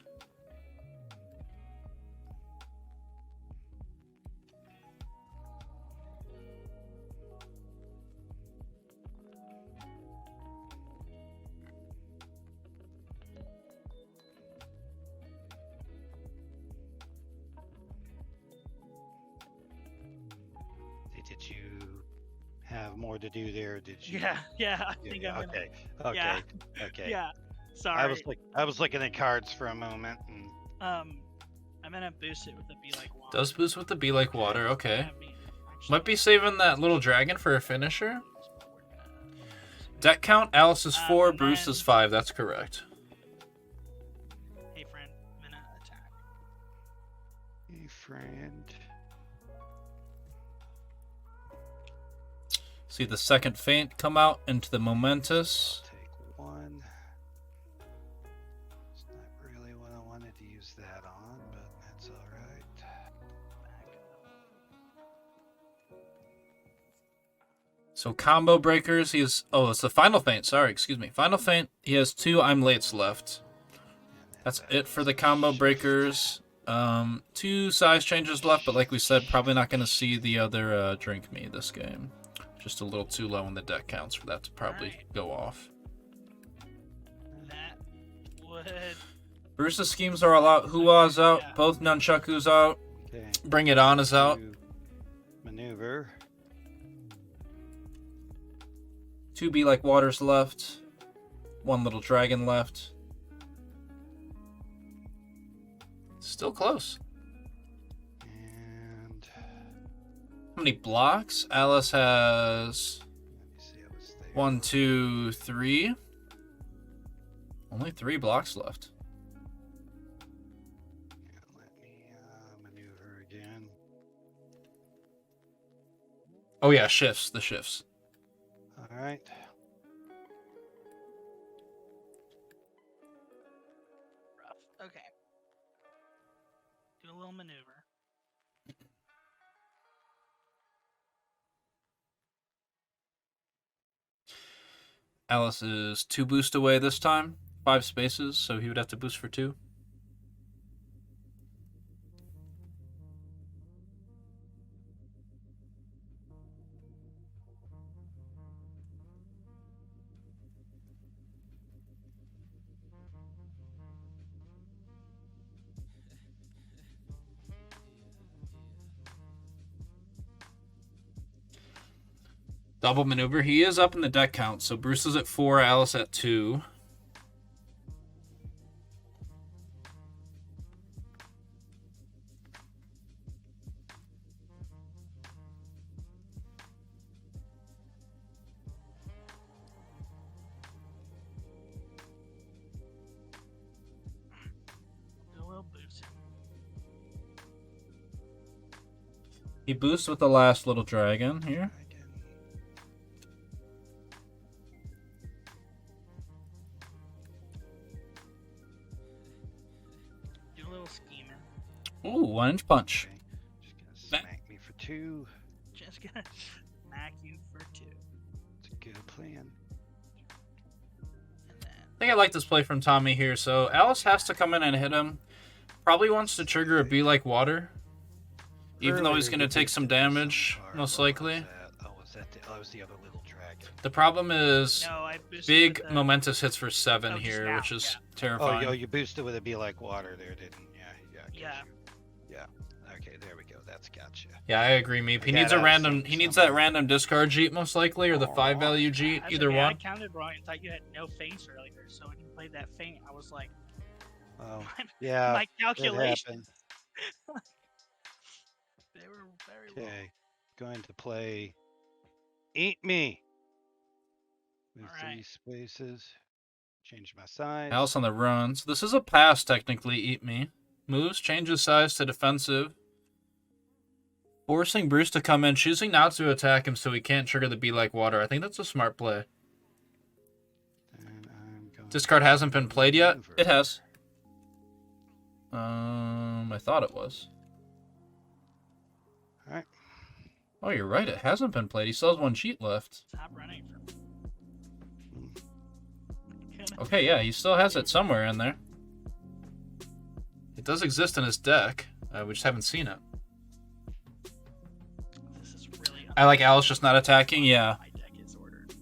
Did you have more to do there? Did you? Yeah. I think I'm gonna. Okay. Yeah. Okay. Yeah. Sorry. I was looking at cards for a moment. And... I'm gonna boost it with the Be Like Water. Does boost with the Be Like Water, okay. Actually, Might be saving that little dragon for a finisher. Deck count, Alice is 4, Bruce is 5, that's correct. Hey friend, I'm gonna attack. Hey friend. See the second feint come out into the momentous. Take 1. It's not really what I wanted to use that on, but that's alright. So combo breakers, it's the final feint, sorry, excuse me. Final feint, he has 2 I'm lates left. That's it for the combo breakers. 2 size changes left, but like we said, probably not going to see the other Drink Me this game. Just a little too low in the deck counts for that to probably go off. That would. Bruce's schemes are all out. Hua's out. Yeah. Both nunchakus out. Okay. Bring It On is out. Maneuver. 2 Be Like Waters left. 1 little dragon left. Still close. And How many blocks? Alice has let me see, I was there. 1, 2, 3. Only 3 blocks left. Yeah, let me maneuver again. Oh yeah, shifts. The shifts. Alright. Rough. Okay. Do a little maneuver. Alice is 2 boost away this time. 5 spaces, so he would have to boost for 2. Double maneuver. He is up in the deck count, so Bruce is at 4, Alice at 2. Do a little boost. He boosts with the last little dragon here. Do a little scheming. Ooh, 1-inch punch. Okay. Just gonna smack me for 2. Just gonna smack you for 2. It's a good plan. And then. I think I like this play from Tommy here. So Alice has to come in and hit him. Probably wants to trigger a Be Like Water. Even though he's going to take some damage, most likely. That was the other little dragon. The problem is No, I boosted big with the- momentous hits for 7 Oh, just here, now, which is yeah. terrifying. Oh, you boosted with a Be Like Water there, didn't you? Yeah. I get Yeah. you. Yeah. Okay, there we go. That's gotcha. Yeah, I agree, Meep. I He needs got a out random. He needs that somewhere. random discard Jeet most likely, or the 5-value Jeet, That's either okay. one. I counted wrong and thought you had no feints earlier. So when you played that feint, I was like, Oh, yeah, my it calculations. happened. They were very wrong. Okay, going to play Eat Me. Move All 3 right. spaces. Change my size. Alice on the run. So this is a pass, technically. Eat me. Moves, changes size to defensive. Forcing Bruce to come in, choosing not to attack him so he can't trigger the Be Like Water. I think that's a smart play. And I'm going Discard to hasn't been played yet. maneuver. It has. I thought it was. All right. Oh, you're right. It hasn't been played. He still has 1 cheat left. Stop running from me. Okay, yeah, he still has it somewhere in there. It does exist in his deck. We just haven't seen it. This is really. I like Alice just not attacking. Yeah. My deck is ordered.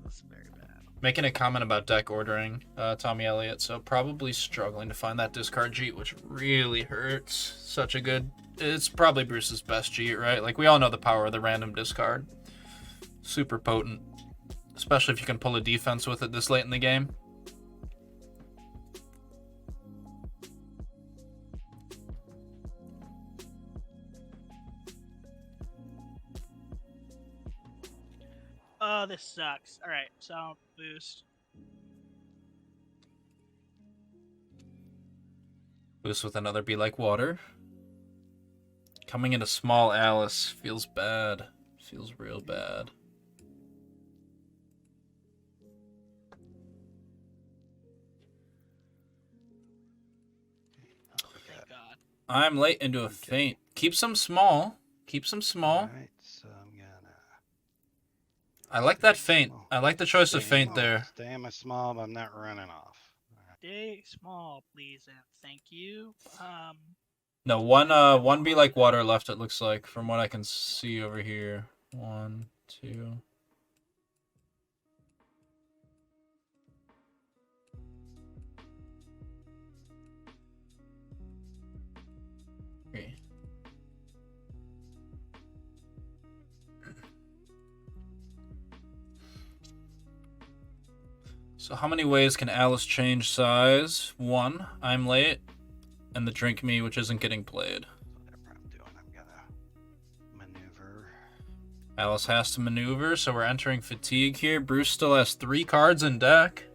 That's very bad. Making a comment about deck ordering, Tommy Elliott. So probably struggling to find that discard Jeet, which really hurts. Such a good. It's probably Bruce's best Jeet, right? Like we all know the power of the random discard. Super potent, especially if you can pull a defense with it this late in the game. Oh, this sucks. All right, so boost. Boost with another Be Like Water. Coming into small Alice feels bad. Feels real bad. Thank God. I'm late into a feint. Keep some small. Keep some small. All right, so I'm gonna. I like that feint. I like the choice of Stay feint there. Stay in my small, but I'm not running off. All right. Stay small, please, and thank you. No, one Be Like Water left, it looks like, from what I can see over here. 1, 2. Three. So how many ways can Alice change size? 1, I'm late, and the Drink Me, which isn't getting played. Whatever I'm doing, I'm gonna maneuver. Alice has to maneuver, so we're entering fatigue here. Bruce still has 3 cards in deck.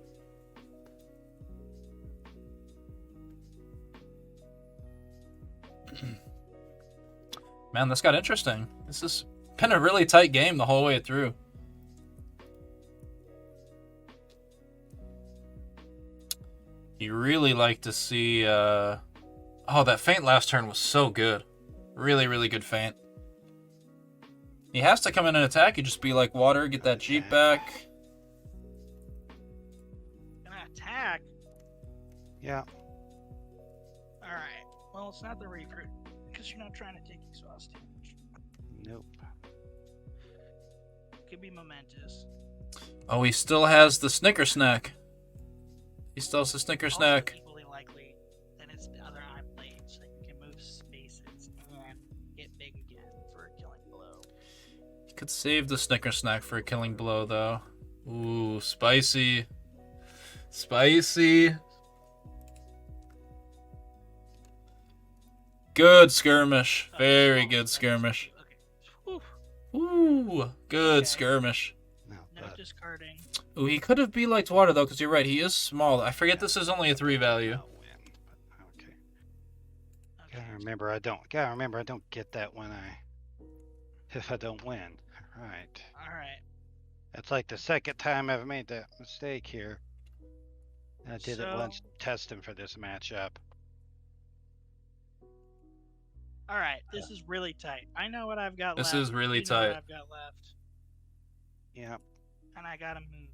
Man, this got interesting. This has been a really tight game the whole way through. You really like to see... Oh, that feint last turn was so good. Really, really good feint. He has to come in and attack. You just Be Like Water, get that Jeep back. Gonna attack. Yeah. All right. Well, it's not the recruit because you're not trying to take exhaust damage. Nope. Could be momentous. Oh, he still has the Snicker Snack. He still has the Snicker Snack. Also equally likely that it's the other I'm late, so you can move spaces and get big again for a killing blow. He could save the Snicker Snack for a killing blow, though. Ooh, spicy. Spicy. Good skirmish. Very good skirmish. Okay. Ooh, good Okay. skirmish. No, No but discarding. Ooh, he could have Be Like Water, though, because you're right. He is small. I forget this is only a 3 value. I'll win. But okay. Okay. Gotta remember I don't get that when if I don't win. All right. All right. That's like the second time I've made that mistake here. I did it once So- testing for this matchup. All right. This is really tight. I know what I've got This left. is really you know what tight. I've got left, Yeah. and I gotta move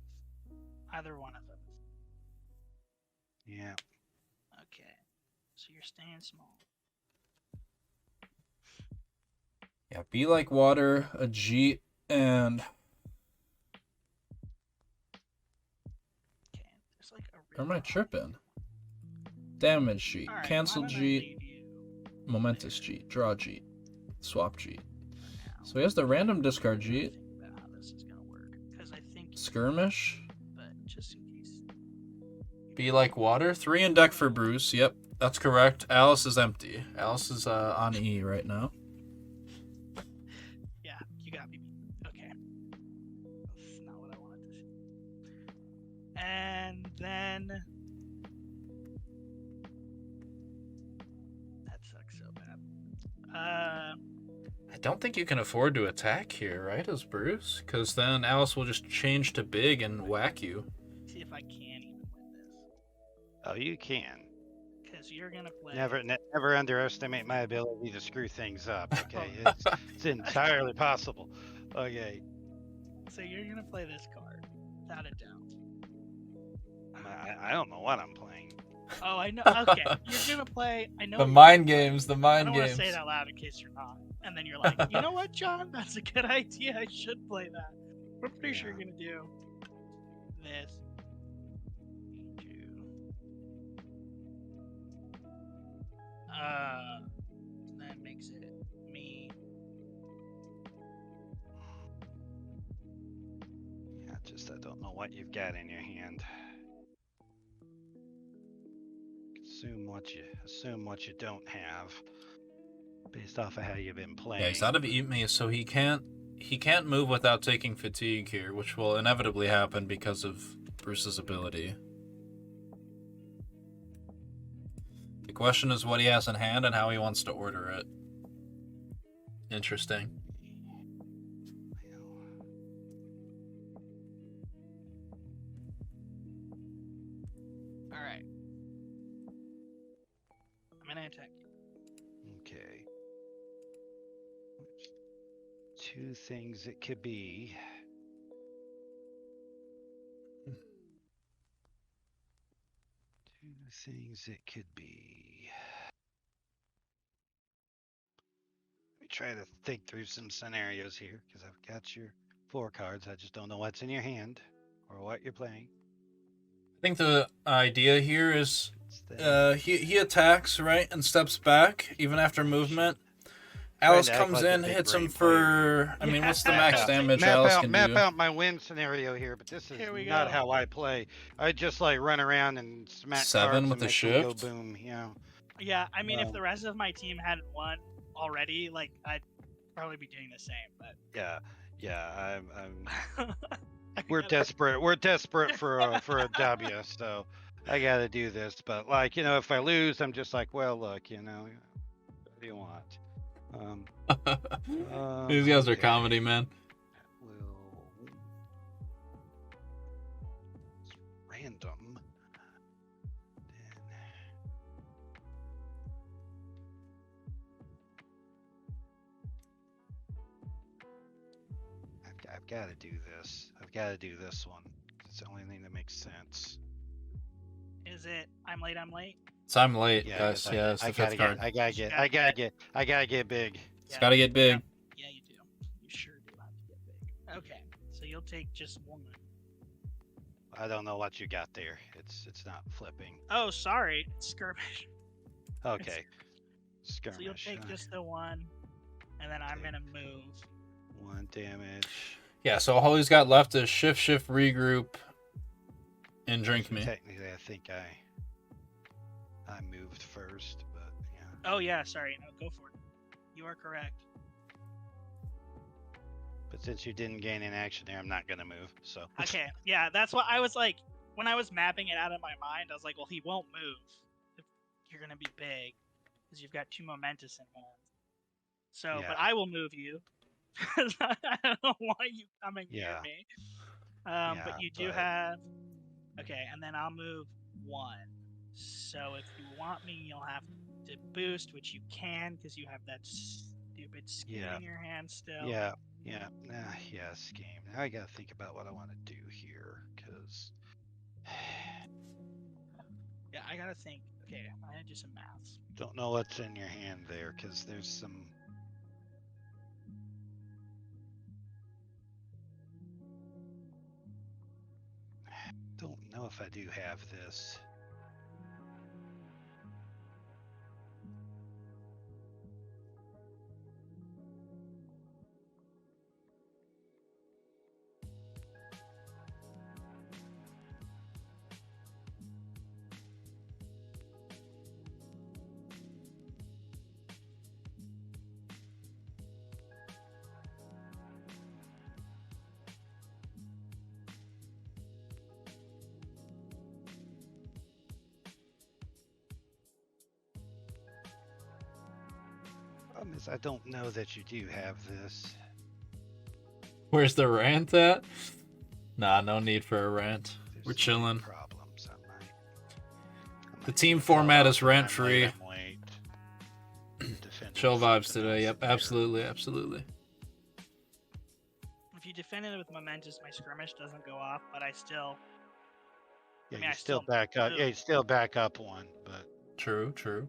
either one of them. Yeah. Okay. So you're staying small. Yeah, Be Like Water, a Jeet, and... Okay. There's like a. Where am I tripping? damage G, All right, cancel why don't I G, leave you momentous there G, draw G, swap G. for now? So he has the random discard Think G, about how this is gonna work, because I think you skirmish, but just in case. be like water. 3 in deck for Bruce. Yep, that's correct. Alice is empty. Alice is on E right now. Yeah, you got me. Okay. That's not what I wanted to see. And then that sucks so bad. I don't think you can afford to attack here, right, as Bruce? Because then Alice will just change to big and whack you. See if I can even win this. Oh, you can. Because you're gonna play. Never underestimate my ability to screw things up. Okay, Oh. it's entirely possible. Okay, So you're gonna play this card, without a doubt. I don't know what I'm playing. Oh, I know. Okay, you're gonna play. I know The what mind you're gonna games, play. the mind I don't want games. to say it out loud in case you're not. And then you're like, you know what, John? That's a good idea. I should play that. I'm pretty sure you're gonna do this. That makes it me. Yeah, just I don't know what you've got in your hand. Assume what you don't have, based off of how you've been playing. Yeah, he's out of Eat Me, so he can't move without taking fatigue here, which will inevitably happen because of Bruce's ability. The question is what he has in hand and how he wants to order it. Interesting. All right. I'm gonna attack you. Okay. Two things it could be. Two things it could be. Let me try to think through some scenarios here, because I've got your 4 cards. I just don't know what's in your hand or what you're playing. I think the idea here is It's he attacks, right, and steps back even after movement. Trying Alice to act comes like a in, big hits him brain for. I mean, Yeah. what's the max Map damage map Alice out, can map do? out my win scenario here, but this is Here we not go. how I play. I just like run around and smack 7 cards with and the make them go shift? boom. You know. Yeah, I mean, if the rest of my team hadn't won already, like I'd probably be doing the same. But Yeah. I'm I we're gotta- desperate. We're desperate for a W, so I got to do this. But like if I lose, I'm just like, well, look, what do you want? These guys are okay. comedy, man. Well, it's random. Then I've got to do this. I've got to do this one. It's the only thing that makes sense. Is it? I'm late. I'm late. So I'm late. Yeah, Yes, yeah, it's the fifth card. I gotta get big. It's got to get big. Yeah, you do. You sure do have to get big. Okay, so you'll take just one. I don't know what you got there. It's not flipping. Oh, sorry, it's skirmish. Okay. Skirmish. So you'll take just the one, and then I'm gonna move. 1 damage. Yeah, so all he's got left is shift, regroup, and drink me. Technically, I think I moved first, but yeah. Oh yeah, sorry. No, go for it. You are correct. But since you didn't gain an action there, I'm not gonna move. So. Okay, yeah, that's what I was like when I was mapping it out in my mind. I was like, well, he won't move if you're gonna be big because you've got 2 momentous in hand. So, Yeah. but I will move you because I don't want you coming near me. But you do have. Okay, and then I'll move 1. So if you want me, you'll have to boost, which you can because you have that stupid scheme in your hand still. Yeah. Scheme. Now I gotta think about what I want to do here, because. Yeah, I gotta think. Okay, I'm gonna do some maths. Don't know what's in your hand there, because there's some. Don't know if I do have this. Problem is, I don't know that you do have this. Where's the rant at? Nah, no need for a rant. There's We're some big chilling. problems. I The might team do a call format out is when I'm rent-free. late. Defending Chill vibes something today. else Yep, here. absolutely, absolutely. If you defend it with momentous, my skirmish doesn't go off, but I still. Yeah, I mean, you I still still back up. move. Yeah, you still back up one, but True, true.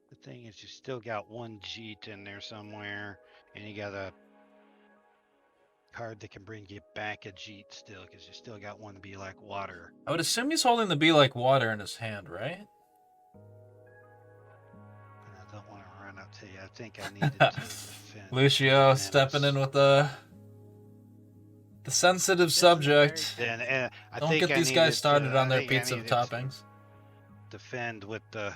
the thing is, you still got one Jeet in there somewhere, and you got a card that can bring you back a Jeet still, because you still got one to be like water. I would assume he's holding the Be Like Water in his hand, right? And I don't want to run up to you. I think I needed to defend. Lucio Menace. stepping in with the sensitive This is subject. very- And I Don't think get I these guys needed started to, on I their think I pizza needed to toppings. defend with the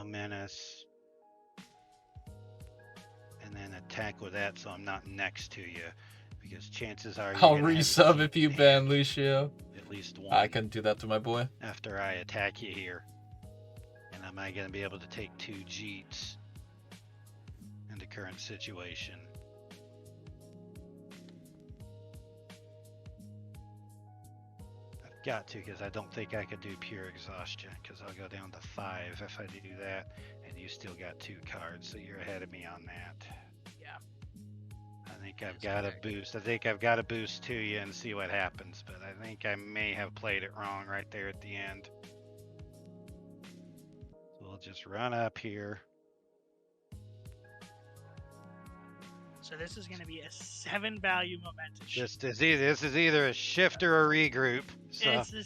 Menace, and then attack with that, so I'm not next to you, because chances are you're I'll gonna have a resub Jeet if you in ban hand, Lucio. at least one. I couldn't do that to my boy. After I attack you here, and am I gonna be able to take 2 Jeets in the current situation? I've got to, because I don't think I could do pure exhaustion, because I'll go down to 5 if I do that, and you still got 2 cards, so you're ahead of me on that. Yeah. I think I've got a boost. I think I've got a boost to you and see what happens, but I think I may have played it wrong right there at the end. So we'll just run up here. So this is going to be a 7 value momentous. This is either a shift or a regroup. So It's a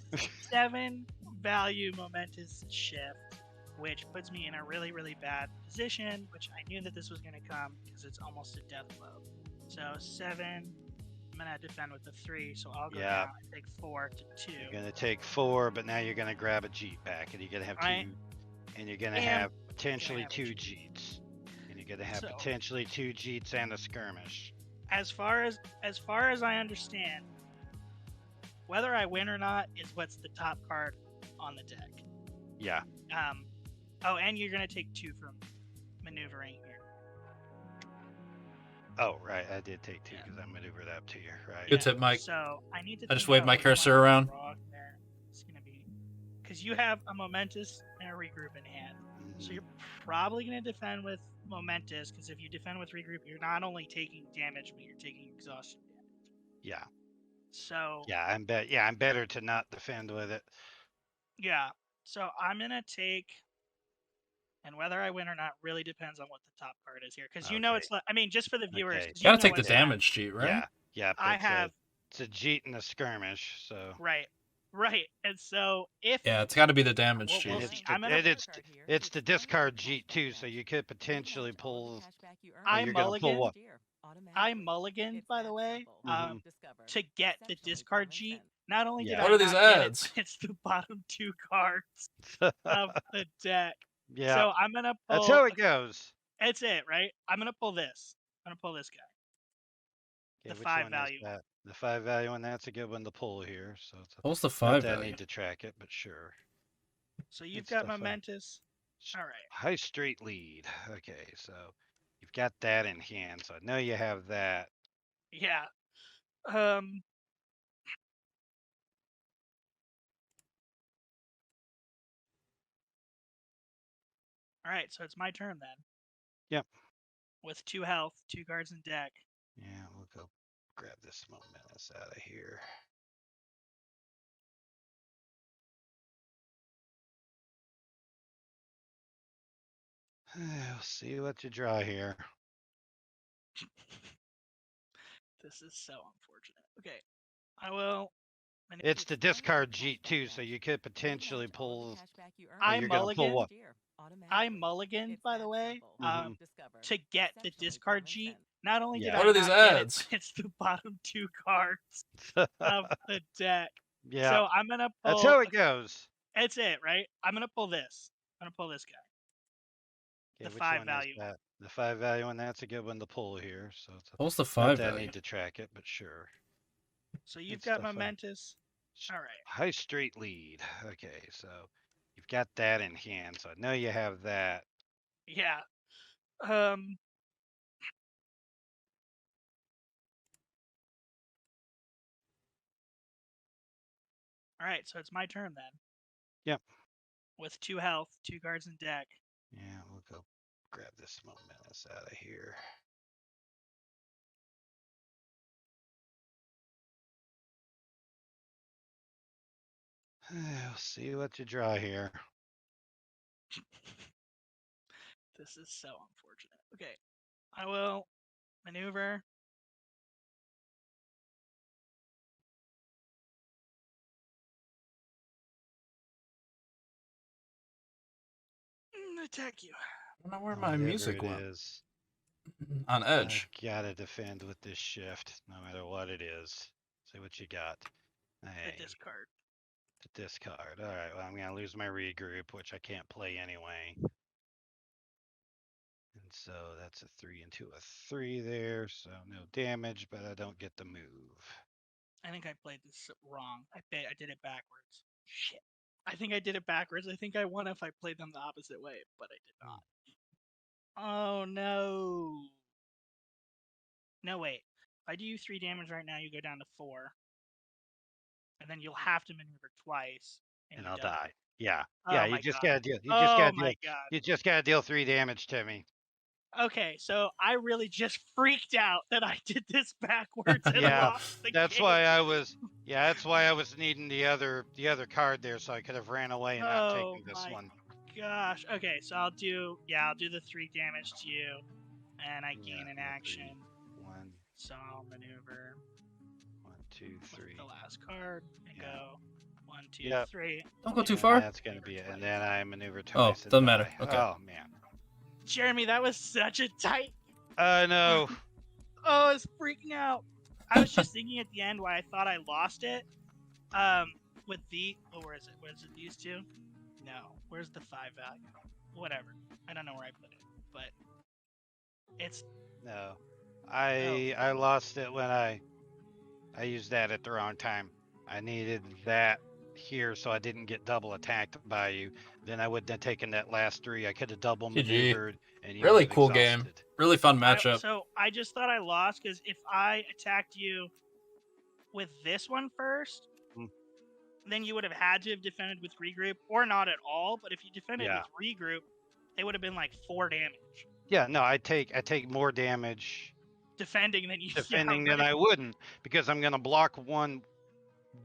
7 value momentous shift, which puts me in a really, really bad position, which I knew that this was going to come because it's almost a death blow. So 7, I'm going to defend with the 3, so I'll go down and take 4 to 2. you're gonna take 4, but now you're gonna grab a Jeet back, and you're gonna have 2, and you're gonna have potentially 2 Jeets. You're gonna have potentially 2 Jeets and a skirmish. As far as I understand, whether I win or not is what's the top card on the deck. Yeah. Oh, and you're gonna take 2 from maneuvering here. Oh, right. I did take 2 because I maneuvered up to you. Right. Good tip, Mike. So I need to. I just think waved about my which cursor one around. there. It's gonna be because you have a momentous and a regroup in hand. So you're probably going to defend with momentous, because if you defend with regroup, you're not only taking damage, but you're taking exhaustion damage. Yeah. So yeah, I'm better to not defend with it. Yeah. So I'm gonna take, and whether I win or not really depends on what the top card is here, because you know it's. I mean, just for the viewers, Okay. You gotta take the damage cheat, right? Yeah. I have. It's a Jeet and a skirmish, so. Right. And so if. Yeah, it's got to be the damage cheat. It's the discard Jeet too, so you could potentially pull. I mulligan, by the way, to get the discard Jeet. Not only did I What are these ads? It's the bottom 2 cards of the deck. Yeah. So I'm gonna pull. That's how it goes. That's it, right? I'm gonna pull this. I'm gonna pull this guy. Okay, the 5 value. The 5 value, and that's a good one to pull here. So it's What's the 5 value? I value? need to track it, but sure. So you've got momentous. All right. High Street lead. Okay, so you've got that in hand, so I know you have that. Yeah. All right, so it's my turn then. Yep. With 2 health, 2 cards in deck. Yeah, we'll go grab this momentous out of here. We'll see what you draw here. This is so unfortunate. Okay, I will. It's the discard Jeet too, so you could potentially pull. I mulligan. I mulligan, by the way, to get the discard Jeet. Not only did I. What are these ads? It's the bottom 2 cards of the deck. Yeah. So I'm gonna pull. That's how it goes. That's it, right? I'm gonna pull this. I'm gonna pull this guy. Okay, the 5 value. The 5 value, and that's a good one to pull here. So it's what's the 5 value? I value? need to track it, but sure. So you've got momentous. All right. High Street lead. Okay, so You've got that in hand, so I know you have that. Yeah. All right, so it's my turn then. Yep. With 2 health, 2 cards in deck. Yeah, we'll go grab this Momentous out of here. We'll see what you draw here. This is so unfortunate. Okay, I will maneuver. Attack you. I don't know where my Whatever music it went. is, On edge. I've got to defend with this shift, no matter what it is. See what you got. The Hey, discard. the discard. All right, well, I'm going to lose my regroup, which I can't play anyway. And so that's a 3 into a 3 there, so no damage, but I don't get the move. I think I played this wrong. I did it backwards. Shit. I think I did it backwards. I think I won if I played them the opposite way, but I did not. Oh no. No, wait. If I do you 3 damage right now, you go down to 4. And then you'll have to maneuver twice. And You I'll die. die. Yeah. Yeah, Oh you my just god. gotta deal. You just Oh gotta my deal. god. You just gotta deal 3 damage to me. Okay, so I really just freaked out that I did this backwards and Yeah, lost the that's game. why I was. Yeah, that's why I was needing the other card there, so I could have ran away and not Oh taken this my one. gosh. Okay, so I'll do the 3 damage to you, and I gain an action. 1, So I'll maneuver 1, 2, 3. the last card and Yeah. go 1, 2, Yep. 3. Don't go too and far. That's gonna be it. twice. And then I maneuver Oh, twice and doesn't die. matter. Okay. Oh man. Jeremy, that was such a tight. No. Oh, I was freaking out. I was just thinking at the end why I thought I lost it. With the where is it? Where is it? These two? No. Where's the 5 value? Whatever. I don't know where I put it, but it's No. I lost it when I used that at the wrong time. I needed that here so I didn't get double attacked by you. Then I would have taken that last 3. I could have double GG. maneuvered and you Really would have cool exhausted. game. Really fun matchup. So I just thought I lost because if I attacked you with this one first, then you would have had to have defended with regroup or not at all. But if you defended with regroup, it would have been like 4 damage. Yeah, no, I take more damage defending than you defending than I wouldn't because I'm gonna block one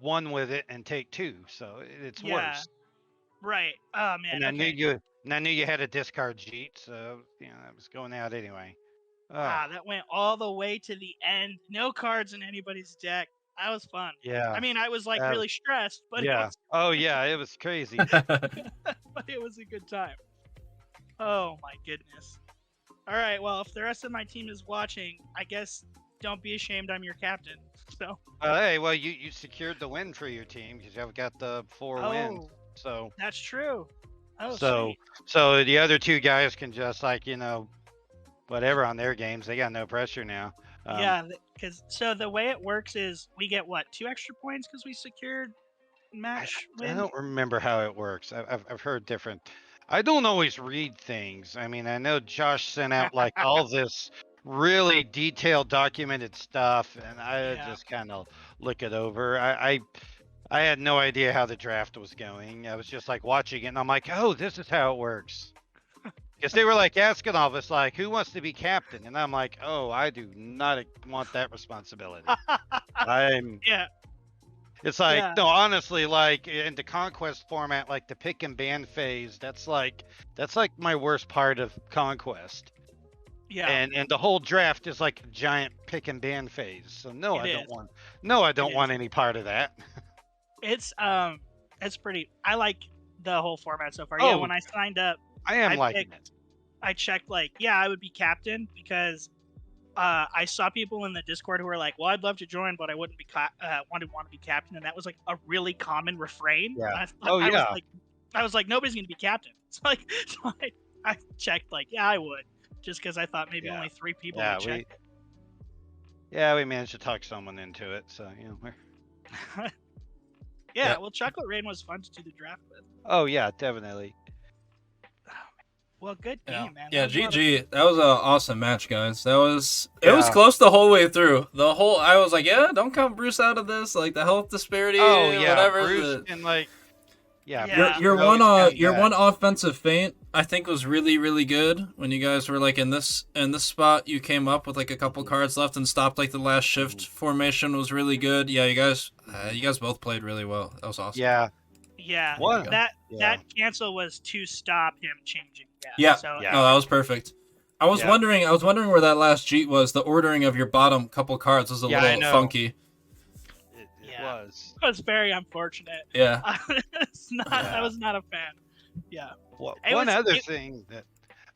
with it and take 2, so it's worse. Right. Oh man. And I knew you had a discard Jeet, so I was going out anyway. Wow, that went all the way to the end. No cards in anybody's deck. That was fun. Yeah. I mean, I was like really stressed, but yeah. It was... Oh yeah, it was crazy. but it was a good time. Oh my goodness. All right, well, if the rest of my team is watching, I guess don't be ashamed. I'm your captain. So. Hey, well, you secured the win for your team because you've got the 4 wins. So. That's true. Oh, so sweet. so the other 2 guys can just whatever on their games. They got no pressure now. Yeah, because so the way it works is we get what 2 extra points because we secured match win. I don't remember how it works. I've heard different. I don't always read things. I mean, I know Josh sent out like all this really detailed documented stuff, and I just kind of look it over. I had no idea how the draft was going. I was just like watching it, and I'm like, oh, this is how it works. Because they were like asking all of us, like, who wants to be captain? And I'm like, oh, I do not want that responsibility. It's like, no, honestly, like in the conquest format, like the pick and ban phase, that's like my worst part of conquest. Yeah. And the whole draft is like a giant pick and ban phase. So no, I don't want any part of that. It's pretty. I like the whole format so far. Yeah, when I signed up, I liking it. I checked I would be captain because I saw people in the Discord who were like, "Well, I'd love to join, but I wouldn't be want to be captain," and that was like a really common refrain. Yeah. I was like, nobody's gonna be captain. So I checked I would, just because I thought maybe only 3 people would check. We managed to talk someone into it, so Yeah. Well, Chocolate Rain was fun to do the draft with. Oh yeah, definitely. Well, good game, man. Yeah, That was a lot of- GG. That was an awesome match, guys. It was Yeah. close the whole way through. I was like, yeah, don't count Bruce out of this. Like the health disparity, Oh yeah, whatever. Bruce and like, yeah, Yeah. Your Bruce always got your that. one offensive feint I think was really, really good when you guys were like in this spot. You came up with like a couple cards left and stopped like the last shift formation was really good. Yeah, you guys both played really well. That was awesome. Yeah, Yeah. One- That yeah. cancel was to stop him changing. Yeah. So Yeah. No, that was perfect. I was Yeah. wondering where that last cheat was. The ordering of your bottom couple cards was a Yeah, I little know. funky. it Yeah. was. it was very unfortunate. Yeah. I was not a fan. Yeah. Well, It one was- other it- thing that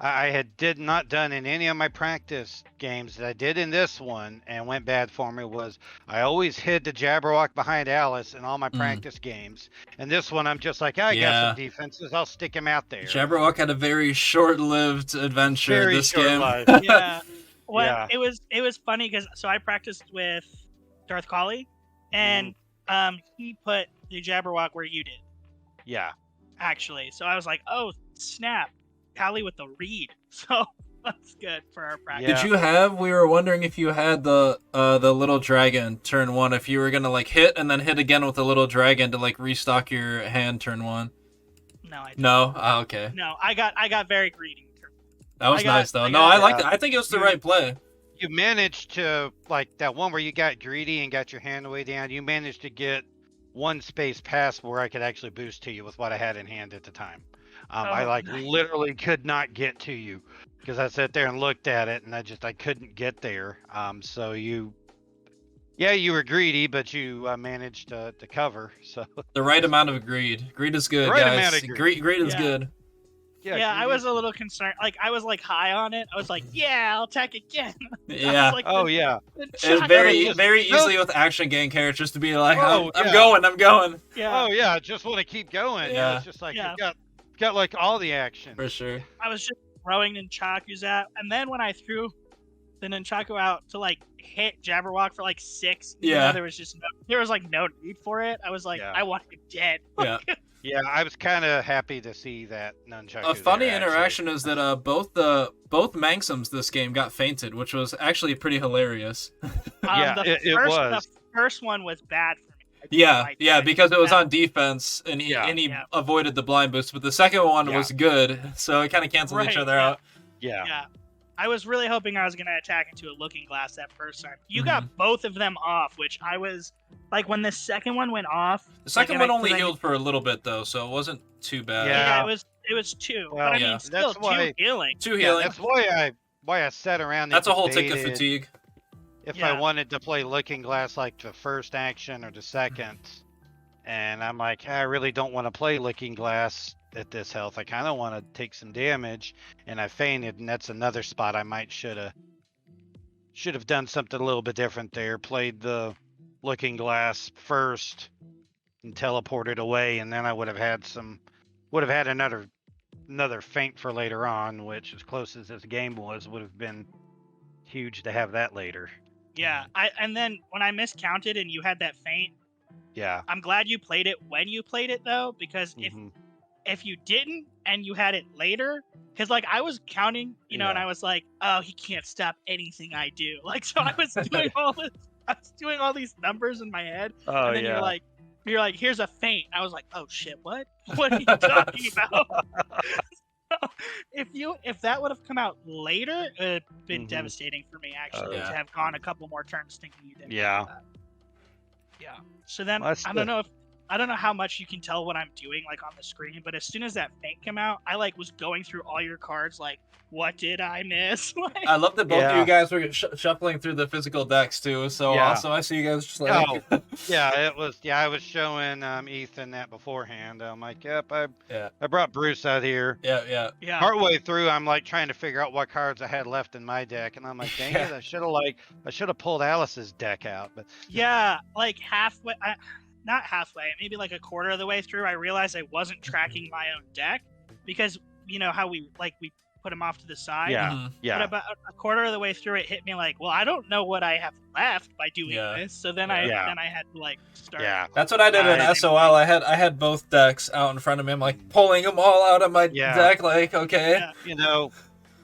I did not done in any of my practice games that I did in this one and went bad for me was I always hid the Jabberwock behind Alice in all my practice games. And this one I'm just like, I got Yeah. some defenses, I'll stick him out there. Jabberwock had a very short-lived adventure Very this short game. life. Yeah. When Yeah. it was funny because I practiced with Darth Collie, and he put the Jabberwock where you did Yeah. actually. So I was like, oh snap, Callie with the read. So that's good for our practice. Yeah. Did you have? We were wondering if you had the little dragon turn 1. If you were gonna like hit and then hit again with the little dragon to like restock your hand turn 1. No, I didn't. No. Oh, okay. No, I got very greedy. That was I got- nice though. I No, got- I liked it. I think it was the right play. You managed to, like that one where you got greedy and got your hand way down, you managed to get one space past where I could actually boost to you with what I had in hand at the time. I like nice. literally could not get to you because I sat there and looked at it and I couldn't get there. So you were greedy, but you managed to cover. So The right amount of greed. Greed is good, The right guys. amount of greed. Greed is Yeah. good. Yeah, I greedy was a little concerned. Like I was like high on it. I was like, yeah, I'll attack again. I was Yeah. like, Oh yeah, the It's shotgun very was- very easily with action game characters to be like, Oh, I'm yeah. going. Yeah. oh yeah. I just want to keep going. Yeah. It's just like Yeah. you've got like all the action. For sure. I was just throwing nunchakus out, and then when I threw the nunchaku out to like hit Jabberwock for like 6, even Yeah. though there was like no need for it. I was like, Yeah. I want him dead. Yeah. Yeah, I was kind of happy to see that nunchaku. A funny there, actually. interaction is that both Manxums this game got fainted, which was actually pretty hilarious. Yeah, the it was. The first one was bad for me. I didn't Yeah, like yeah, it. because it was bad. on defense and he Yeah. avoided the blind boost, but the second one Yeah. was good, so it kind of canceled each Right, other yeah. out. Yeah. Yeah. I was really hoping I was going to attack into a looking glass that first time. You Mm-hmm. got both of them off, which I was like when the second one went off. The second like, one and only 'cause healed for a little bit though, so it wasn't too bad. Yeah. it was 2. Well, but I yeah. mean, still That's why- 2 healing. 2 Yeah, healing. that's why I sat around. And That's a whole tick of debated fatigue. If Yeah. I wanted to play Looking Glass like the first action or the second, and I'm like, I really don't want to play Looking Glass at this health. I kind of want to take some damage, and I fainted, and that's another spot I might should have done something a little bit different there. Played the Looking Glass first and teleported away, and then I would have had another feint for later on, which as close as this game was, would have been huge to have that later. Yeah. And then when I miscounted and you had that feint, Yeah. I'm glad you played it when you played it though, because Mhm. if you didn't and you had it later, because like I was counting, and Yeah. I was like, oh, he can't stop anything I do. Like so I was doing all these numbers in my head, Oh and then yeah. you're like, here's a feint. I was like, oh shit, what? What are you talking about? So, if that would have come out later, it would have been Mhm. devastating for me actually yeah. to have gone a couple more turns thinking you didn't. Yeah. Yeah. So then Well, that's I don't know how much you can tell what I'm doing like on the screen, but as soon as that feint came out, I like was going through all your cards like, what did I miss? Like, I love that both of Yeah. you guys were shuffling through the physical decks too. It was so Yeah. awesome. I see you guys just like. Oh, yeah, it was. Yeah, I was showing Ethan that beforehand. I'm like, yep, I brought Bruce out here. yeah. yeah. Partway through, I'm like trying to figure out what cards I had left in my deck, and I'm like, dang it, I should have pulled Alice's deck out. But Yeah, like halfway, not halfway, maybe like a quarter of the way through, I realized I wasn't tracking my own deck because you know how we put him off to the side. Yeah, Mhm. But yeah, about a quarter of the way through, it hit me like, well, I don't know what I have left by doing Yeah. this. So then Yeah. I had to like start. yeah. That's what I did in I- SOL. I had both decks out in front of me. I'm like pulling them all out of my Yeah. deck. Like, okay. Yeah. You know,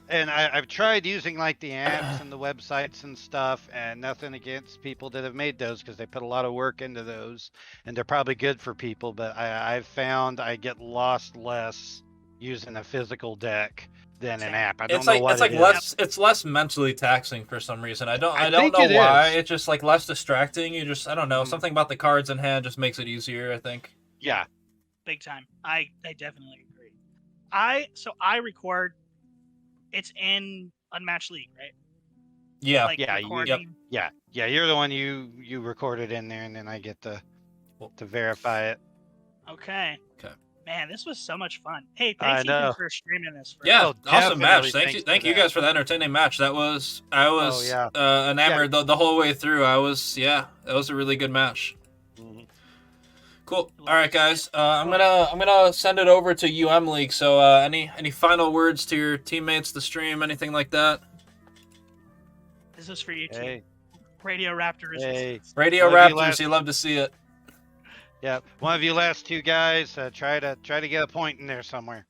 and I've tried using like the apps and the websites and stuff, and nothing against people that have made those because they put a lot of work into those, and they're probably good for people. But I've found I get lost less using a physical deck than an app. I don't know what It's like it is. it's less mentally taxing for some reason. I don't think know it why. is. It's just like less distracting. You just I don't know, Mhm. something about the cards in hand just makes it easier, I think. Yeah, Big time. I definitely agree. So I record. It's in Unmatched League, right? Yeah. Like yeah, recording. yeah. You're the one you recorded in there, and then I get to verify it. Okay. Okay. Man, this was so much fun. Hey, I thanks Ethan know. for streaming this. For Yeah, us. Oh, awesome match. definitely Thank you for guys for the entertaining match. I was yeah. enamored the whole way through. That was a really good match. Mhm. Cool. All right, guys. I'm gonna send it over to UM League. So any final words to your teammates, the stream, anything like that? This is for you, team. Hey, Radio Raptor hey. Resistance. Radio One of you Raptors, last- you love to see it. Yeah, one of you last two guys, try to get a point in there somewhere.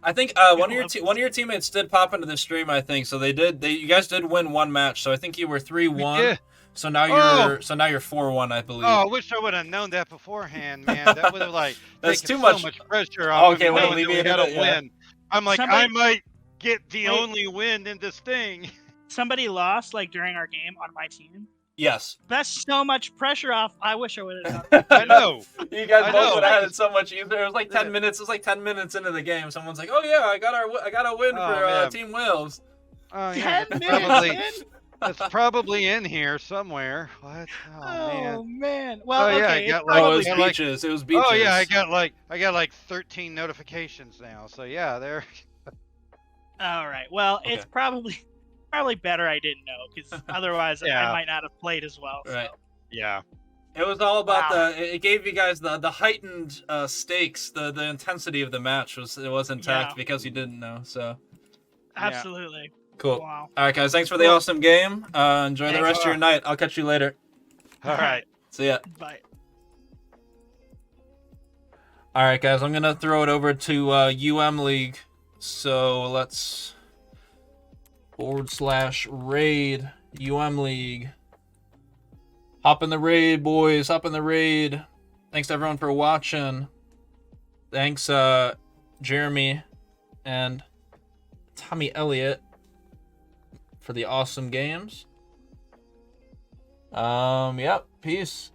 I think one of your teammates did pop into the stream. I think so. You guys did win one match. So I think you were 3-1. did. So now Oh! you're 4-1, I believe. Oh, I wish I would have known that beforehand, man. That would have like That's taken too so much- much pressure off. Okay, of me wait, knowing that we alleviated had a it, yeah. win. I'm like, Somebody- I might get the Wait. only win in this thing. Somebody lost like during our game on my team. Yes. That's so much pressure off. I wish I would have done. I know. You guys I both know. would have had it so much easier. It was like 10 Yeah. minutes. It was like 10 minutes into the game. Someone's like, "Oh yeah, I got a win Oh, for man. Team Wales." Oh, yeah, 10 it's minutes probably, in? it's probably in here somewhere. What? Oh, man. Oh man. Well, Oh, yeah, okay. I It's got, like- Oh, it probably was Yeah, like- beaches. It was beaches. Oh yeah, I got like 13 notifications now. So yeah, there. all right. Well, Okay. it's probably better I didn't know because otherwise Yeah. I might not have played as well. So. Right. Yeah. It was all about Wow. it gave you guys the heightened stakes. The intensity of the match was intact Yeah. because you didn't know. So Absolutely. cool. Wow. All right, guys. Thanks for the Cool. awesome game. Enjoy the Thanks. rest of your night. I'll catch you later. All right. See ya. Bye. All right, guys. I'm gonna throw it over to UM League. So let's /raid UM League. Hop in the raid, boys. Hop in the raid. Thanks to everyone for watching. Thanks, Jeremy and Tommy Elliott for the awesome games. Yep. Peace.